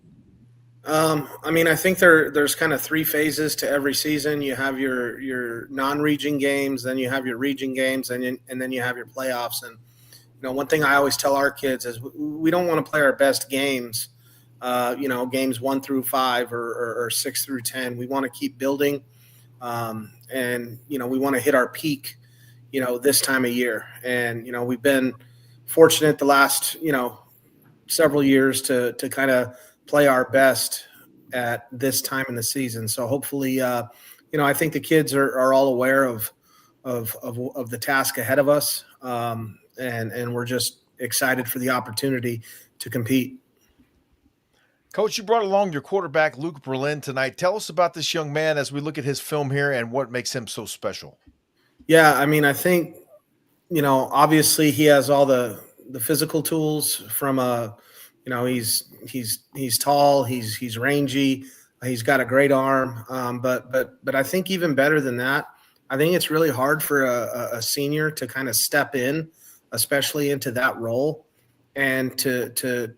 I think there's kind of 3 phases to every season. You have your non-region games, then you have your region games, and then you have your playoffs. And one thing I always tell our kids is we don't want to play our best games, games 1 through 5 or 6 through 10. We want to keep building, and we want to hit our peak, this time of year. And we've been fortunate the last several years to kind of play our best at this time in the season. So hopefully, I think the kids are all aware of the task ahead of us. And we're just excited for the opportunity to compete. Coach, you brought along your quarterback, Luke Berlin, tonight. Tell us about this young man as we look at his film here and what makes him so special. Yeah, I think, obviously he has all the physical tools from he's tall, he's rangy, he's got a great arm. But I think even better than that, I think it's really hard for a senior to kind of step in, especially into that role, and to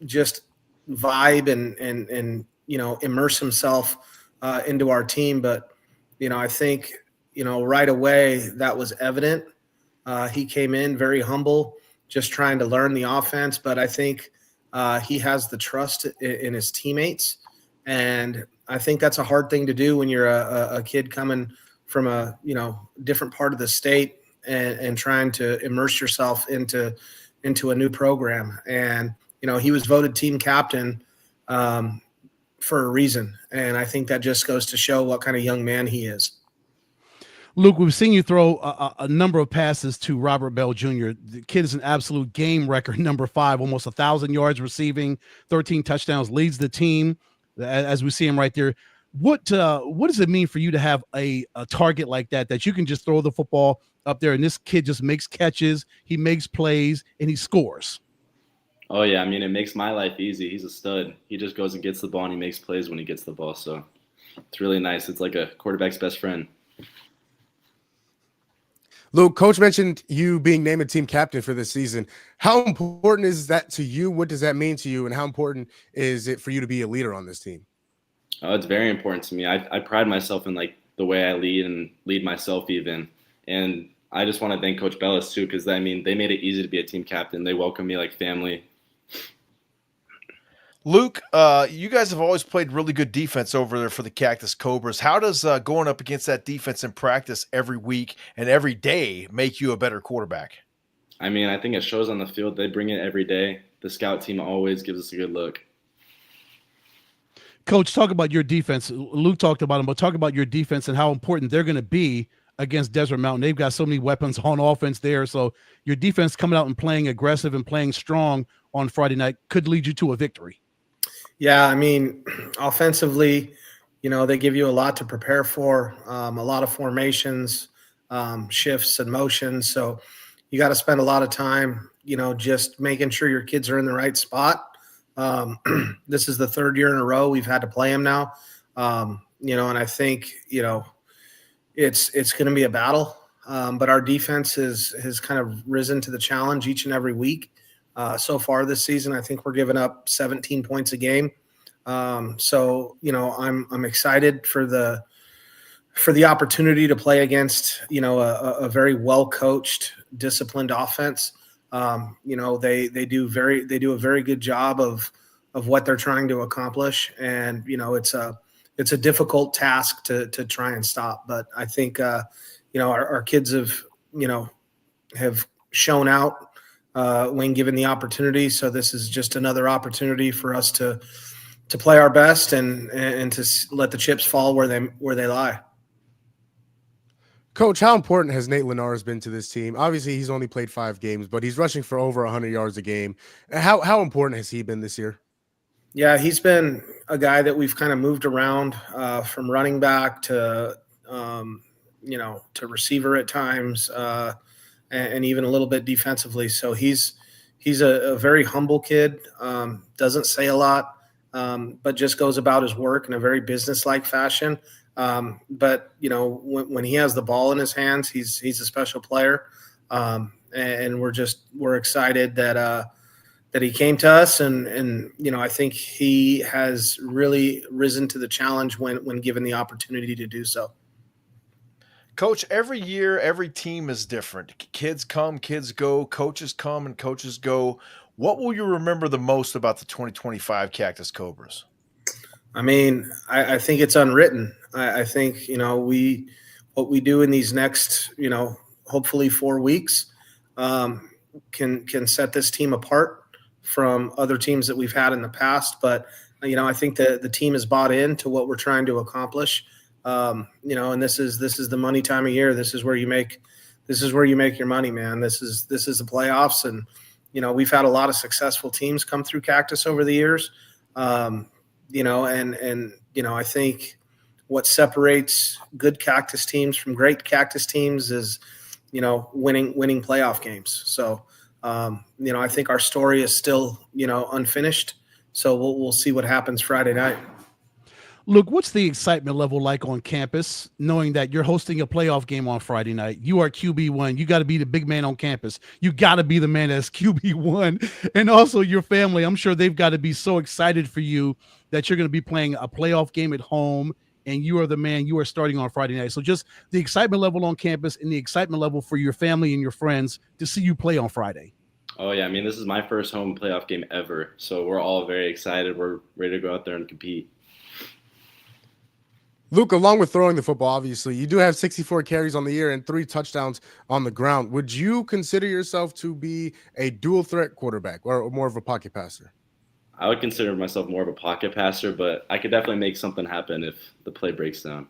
just vibe and immerse himself into our team. But I think right away that was evident. He came in very humble, just trying to learn the offense, but I think he has the trust in his teammates, and I think that's a hard thing to do when you're a kid coming from a different part of the state and trying to immerse yourself into a new program. And he was voted team captain for a reason, and I think that just goes to show what kind of young man he is. Luke, we've seen you throw a number of passes to Robert Bell Jr. The kid is an absolute game record, number 5, almost 1,000 yards receiving, 13 touchdowns, leads the team as we see him right there. What does it mean for you to have a target like that you can just throw the football up there and this kid just makes catches, he makes plays, and he scores? Oh, yeah. I mean, it makes my life easy. He's a stud. He just goes and gets the ball, and he makes plays when he gets the ball. So it's really nice. It's like a quarterback's best friend. Luke, Coach mentioned you being named a team captain for this season. How important is that to you? What does that mean to you? And how important is it for you to be a leader on this team? Oh, it's very important to me. I pride myself in like the way I lead and lead myself even. And I just want to thank Coach Bellis too, because they made it easy to be a team captain. They welcome me like family. Luke, you guys have always played really good defense over there for the Cactus Cobras. How does going up against that defense in practice every week and every day make you a better quarterback? I mean, I think it shows on the field. They bring it every day. The scout team always gives us a good look. Coach, talk about your defense. Luke talked about them, but talk about your defense and how important they're going to be against Desert Mountain. They've got so many weapons on offense there. So your defense coming out and playing aggressive and playing strong on Friday night could lead you to a victory. Yeah, I mean, offensively, they give you a lot to prepare for, a lot of formations, shifts and motions. So you got to spend a lot of time, just making sure your kids are in the right spot. This is the third year in a row we've had to play them now. And I think, it's going to be a battle. But our defense has kind of risen to the challenge each and every week. So far this season, I think we're giving up 17 points a game. So I'm excited for the opportunity to play against, a very well-coached, disciplined offense. They do a very good job of what they're trying to accomplish. And, it's a difficult task to try and stop. But I think, our kids have shown out when given the opportunity. So this is just another opportunity for us to play our best and to let the chips fall where they lie. Coach, how important has Nate Linares been to this team? Obviously, he's only played 5 games, but he's rushing for over 100 yards a game. How important has he been this year? Yeah, he's been a guy that we've kind of moved around from running back to to receiver at times, and even a little bit defensively. So he's a very humble kid, doesn't say a lot, but just goes about his work in a very business-like fashion. But when he has the ball in his hands, he's a special player. And we're excited that he came to us, and I think he has really risen to the challenge when given the opportunity to do so. Coach, every year, every team is different. Kids come, kids go, coaches come and coaches go. What will you remember the most about the 2025 Cactus Cobras? I mean, I think it's unwritten. I think, what we do in these next, hopefully 4 weeks can set this team apart from other teams that we've had in the past. But, I think the team is bought into what we're trying to accomplish. And this is the money time of year. This is where you make your money, man. This is the playoffs. And, we've had a lot of successful teams come through Cactus over the years. I think what separates good Cactus teams from great Cactus teams is, winning playoff games. So, I think our story is still, unfinished. So we'll see what happens Friday night. Luke, what's the excitement level like on campus, knowing that you're hosting a playoff game on Friday night? You are QB1. You got to be the big man on campus. You got to be the man that's QB1. And also your family, I'm sure they've got to be so excited for you that you're going to be playing a playoff game at home, and you are the man. You are starting on Friday night. So just the excitement level on campus and the excitement level for your family and your friends to see you play on Friday. Oh, yeah. I mean, this is my first home playoff game ever. So we're all very excited. We're ready to go out there and compete. Luke, along with throwing the football, obviously, you do have 64 carries on the year and 3 touchdowns on the ground. Would you consider yourself to be a dual threat quarterback or more of a pocket passer? I would consider myself more of a pocket passer, but I could definitely make something happen if the play breaks down.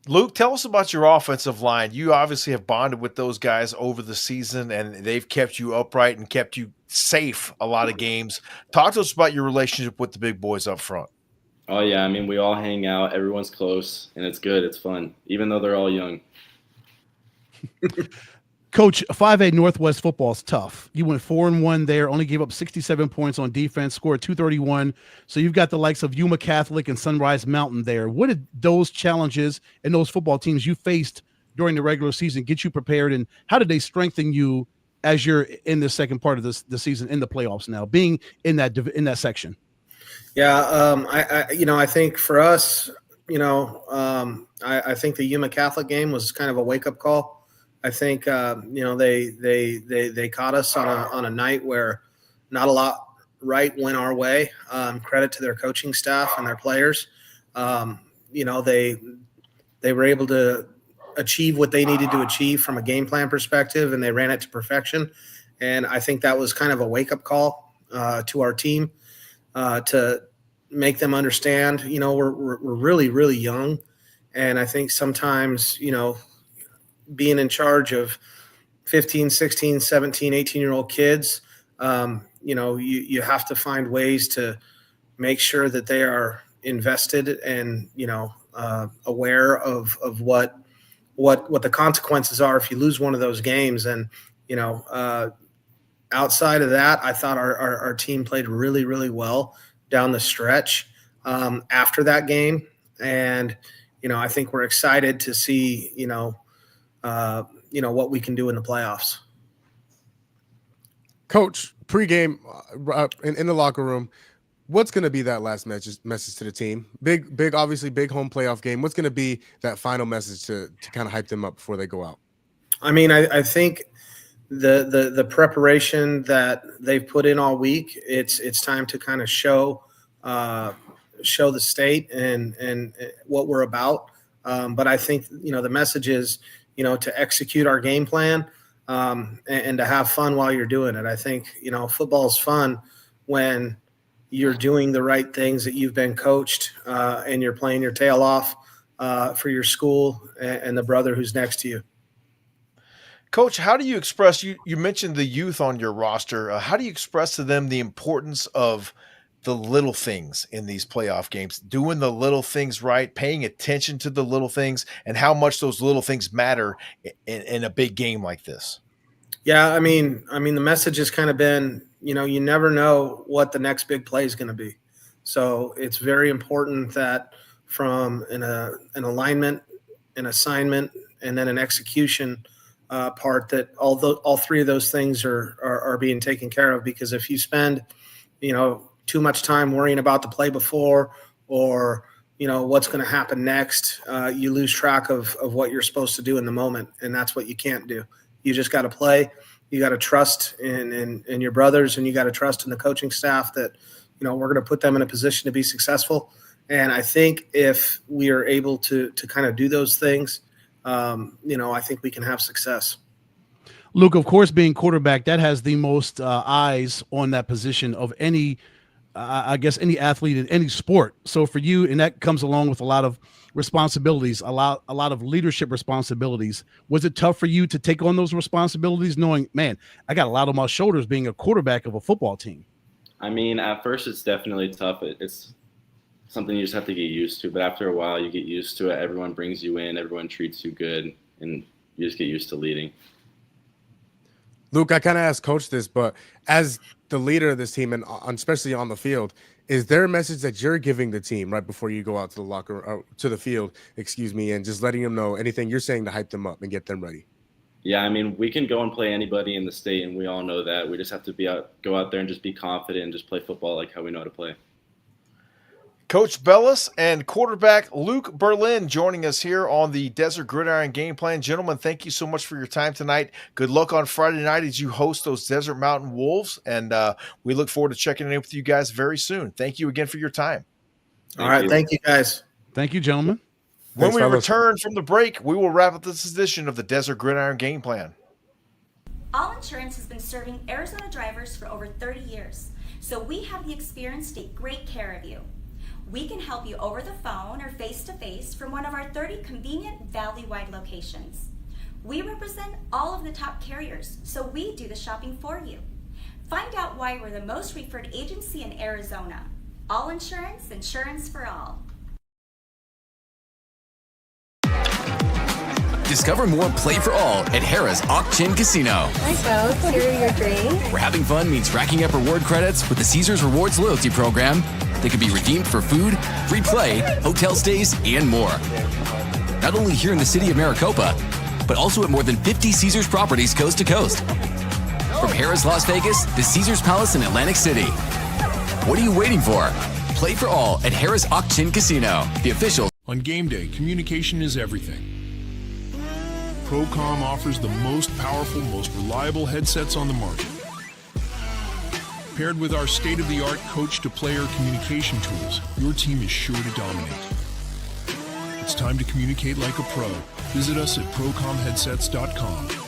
Luke, tell us about your offensive line. You obviously have bonded with those guys over the season, and they've kept you upright and kept you safe a lot of games. Talk to us about your relationship with the big boys up front. Oh, yeah. I mean, we all hang out. Everyone's close, and it's good. It's fun, even though they're all young. Coach, 5A Northwest football is tough. You went 4-1 there, only gave up 67 points on defense, scored 231. So you've got the likes of Yuma Catholic and Sunrise Mountain there. What did those challenges and those football teams you faced during the regular season get you prepared, and how did they strengthen you as you're in the second part of the season in the playoffs now, being in that section? Yeah, I think for us, I think the Yuma Catholic game was kind of a wake-up call. I think they caught us on a night where not a lot right went our way. Credit to their coaching staff and their players. They were able to achieve what they needed to achieve from a game plan perspective, and they ran it to perfection. And I think that was kind of a wake-up call to our team. To make them understand, we're really, really young. And I think sometimes, being in charge of 15, 16, 17, 18-year-old kids, you have to find ways to make sure that they are invested and, aware of what what the consequences are if you lose one of those games. And, outside of that, I thought our team played really, really well down the stretch after that game. And, I think we're excited to see, what we can do in the playoffs. Coach, pregame in the locker room, what's going to be that last message to the team? Big, obviously big home playoff game. What's going to be that final message to kind of hype them up before they go out? I mean, I think the preparation that they've put in all week, it's time to kind of show the state and what we're about. But I think, the message is, to execute our game plan and to have fun while you're doing it. I think, football is fun when you're doing the right things that you've been coached and you're playing your tail off for your school and the brother who's next to you. Coach, how do you express, you mentioned the youth on your roster. How do you express to them the importance of the little things in these playoff games, doing the little things right, paying attention to the little things, and how much those little things matter in a big game like this? Yeah, I mean, the message has kind of been, you never know what the next big play is going to be. So it's very important that from an alignment, an assignment, and then an execution part, that all three of those things are being taken care of. Because if you spend, too much time worrying about the play before or, what's going to happen next, you lose track of what you're supposed to do in the moment. And that's what you can't do. You just got to play. You got to trust in your brothers, and you got to trust in the coaching staff that, we're going to put them in a position to be successful. And I think if we are able to kind of do those things, I think we can have success. Luke, of course, being quarterback, that has the most eyes on that position of any any athlete in any sport. So for you, and that comes along with a lot of responsibilities, a lot of leadership responsibilities. Was it tough for you to take on those responsibilities, knowing, man, I got a lot on my shoulders being a quarterback of a football team? I mean, at first it's definitely tough. It's something you just have to get used to. But after a while, you get used to it. Everyone brings you in. Everyone treats you good. And you just get used to leading. Luke, I kind of asked Coach this, but as the leader of this team, and especially on the field, is there a message that you're giving the team right before you go out to the locker to the field, and just letting them know anything you're saying to hype them up and get them ready? Yeah, I mean, we can go and play anybody in the state, and we all know that. We just have to go out there and just be confident and just play football like how we know how to play. Coach Bellis and quarterback Luke Berlin joining us here on the Desert Gridiron Game Plan. Gentlemen, thank you so much for your time tonight. Good luck on Friday night as you host those Desert Mountain Wolves, and we look forward to checking in with you guys very soon. Thank you again for your time. All right, thank you, guys. Thank you, gentlemen. When we return from the break, we will wrap up this edition of the Desert Gridiron Game Plan. All Insurance has been serving Arizona drivers for over 30 years, so we have the experience to take great care of you. We can help you over the phone or face-to-face from one of our 30 convenient valley-wide locations. We represent all of the top carriers, so we do the shopping for you. Find out why we're the most referred agency in Arizona. All Insurance, insurance for all. Discover more Play for All at Harrah's Auction Casino. Hi, folks. Here are your drinks. Where having fun means racking up reward credits with the Caesars Rewards loyalty program that can be redeemed for food, free play, hotel stays, and more. Not only here in the city of Maricopa, but also at more than 50 Caesars properties coast to coast. From Harrah's Las Vegas to Caesars Palace in Atlantic City. What are you waiting for? Play for all at Harrah's Auction Casino, the official. On game day, communication is everything. Procom offers the most powerful, most reliable headsets on the market. Paired with our state-of-the-art coach-to-player communication tools, your team is sure to dominate. It's time to communicate like a pro. Visit us at procomheadsets.com.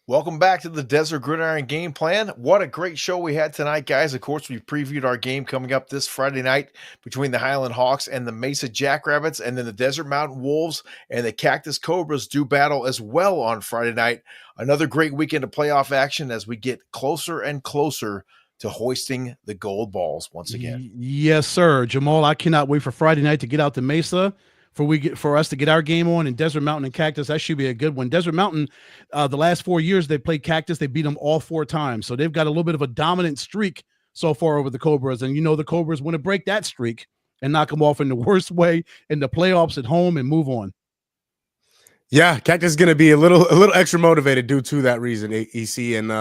Welcome back to the Desert Gridiron Game Plan. What a great show we had tonight, guys. Of course, we previewed our game coming up this Friday night between the Highland Hawks and the Mesa Jackrabbits, and then the Desert Mountain Wolves and the Cactus Cobras do battle as well on Friday night. Another great weekend of playoff action as we get closer and closer to hoisting the gold balls once again. Yes, sir. Jamal, I cannot wait for Friday night to get out to Mesa for us to get our game on. And Desert Mountain and Cactus, that should be a good one. Desert Mountain, the last 4 years they played Cactus, they beat them all 4 times. So they've got a little bit of a dominant streak so far over the Cobras. And the Cobras want to break that streak and knock them off in the worst way in the playoffs at home and move on. Yeah, Cactus is going to be a little extra motivated due to that reason, EC. And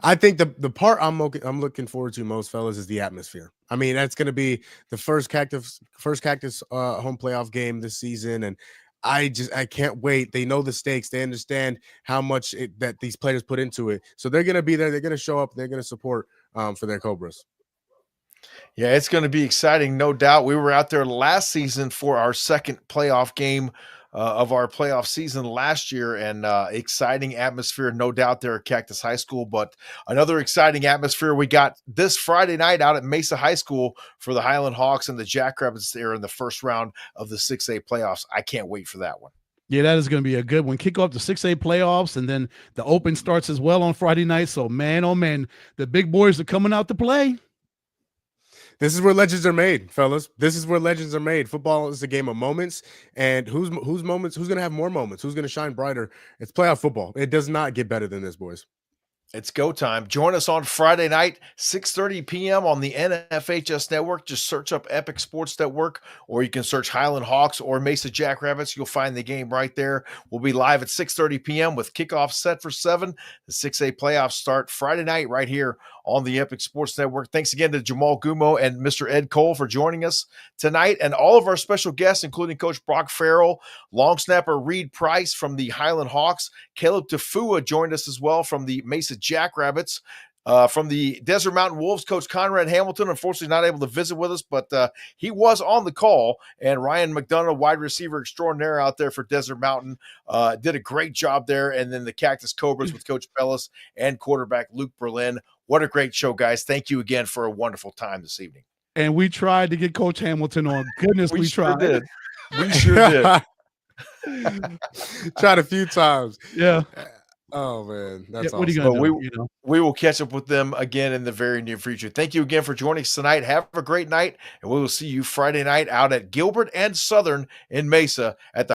I think the part I'm looking forward to most, fellas, is the atmosphere. I mean, that's going to be the first Cactus home playoff game this season, and I can't wait. They know the stakes. They understand how much that these players put into it. So they're going to be there. They're going to show up. They're going to support for their Cobras. Yeah, it's going to be exciting, no doubt. We were out there last season for our second playoff game of our playoff season last year, and exciting atmosphere, no doubt, there at Cactus High School. But another exciting atmosphere we got this Friday night out at Mesa High School for the Highland Hawks and the Jackrabbits there in the first round of the 6A playoffs. I can't wait for that one. Yeah, that is going to be a good one. Kick off the 6A playoffs, and then the Open starts as well on Friday night. So, man, oh, man, the big boys are coming out to play. This is where legends are made, fellas. This is where legends are made. Football is a game of moments, and who's going to have more moments? Who's going to shine brighter? It's playoff football. It does not get better than this, boys. It's go time. Join us on Friday night, 6:30 p.m. on the NFHS Network. Just search up Epic Sports Network, or you can search Highland Hawks or Mesa Jackrabbits. You'll find the game right there. We'll be live at 6:30 p.m. with kickoff set for 7. The 6A playoffs start Friday night right here on the Epic Sports Network. Thanks again to Jamal Gumo and Mr. Ed Cole for joining us tonight, and all of our special guests, including Coach Brock Farrell, long snapper Reed Price from the Highland Hawks, Caleb Tafua joined us as well from the Mesa Jackrabbits. From the Desert Mountain Wolves, Coach Conrad Hamilton, unfortunately not able to visit with us, but he was on the call. And Ryan McDonough, wide receiver extraordinaire out there for Desert Mountain, did a great job there. And then the Cactus Cobras with Coach Bellis and quarterback Luke Berlin. What a great show, guys. Thank you again for a wonderful time this evening. And we tried to get Coach Hamilton on. Goodness, we tried. Sure did. We sure did. Tried a few times. Yeah. Oh, man. That's what are you awesome. going to do? We will catch up with them again in the very near future. Thank you again for joining us tonight. Have a great night, and we will see you Friday night out at Gilbert and Southern in Mesa at the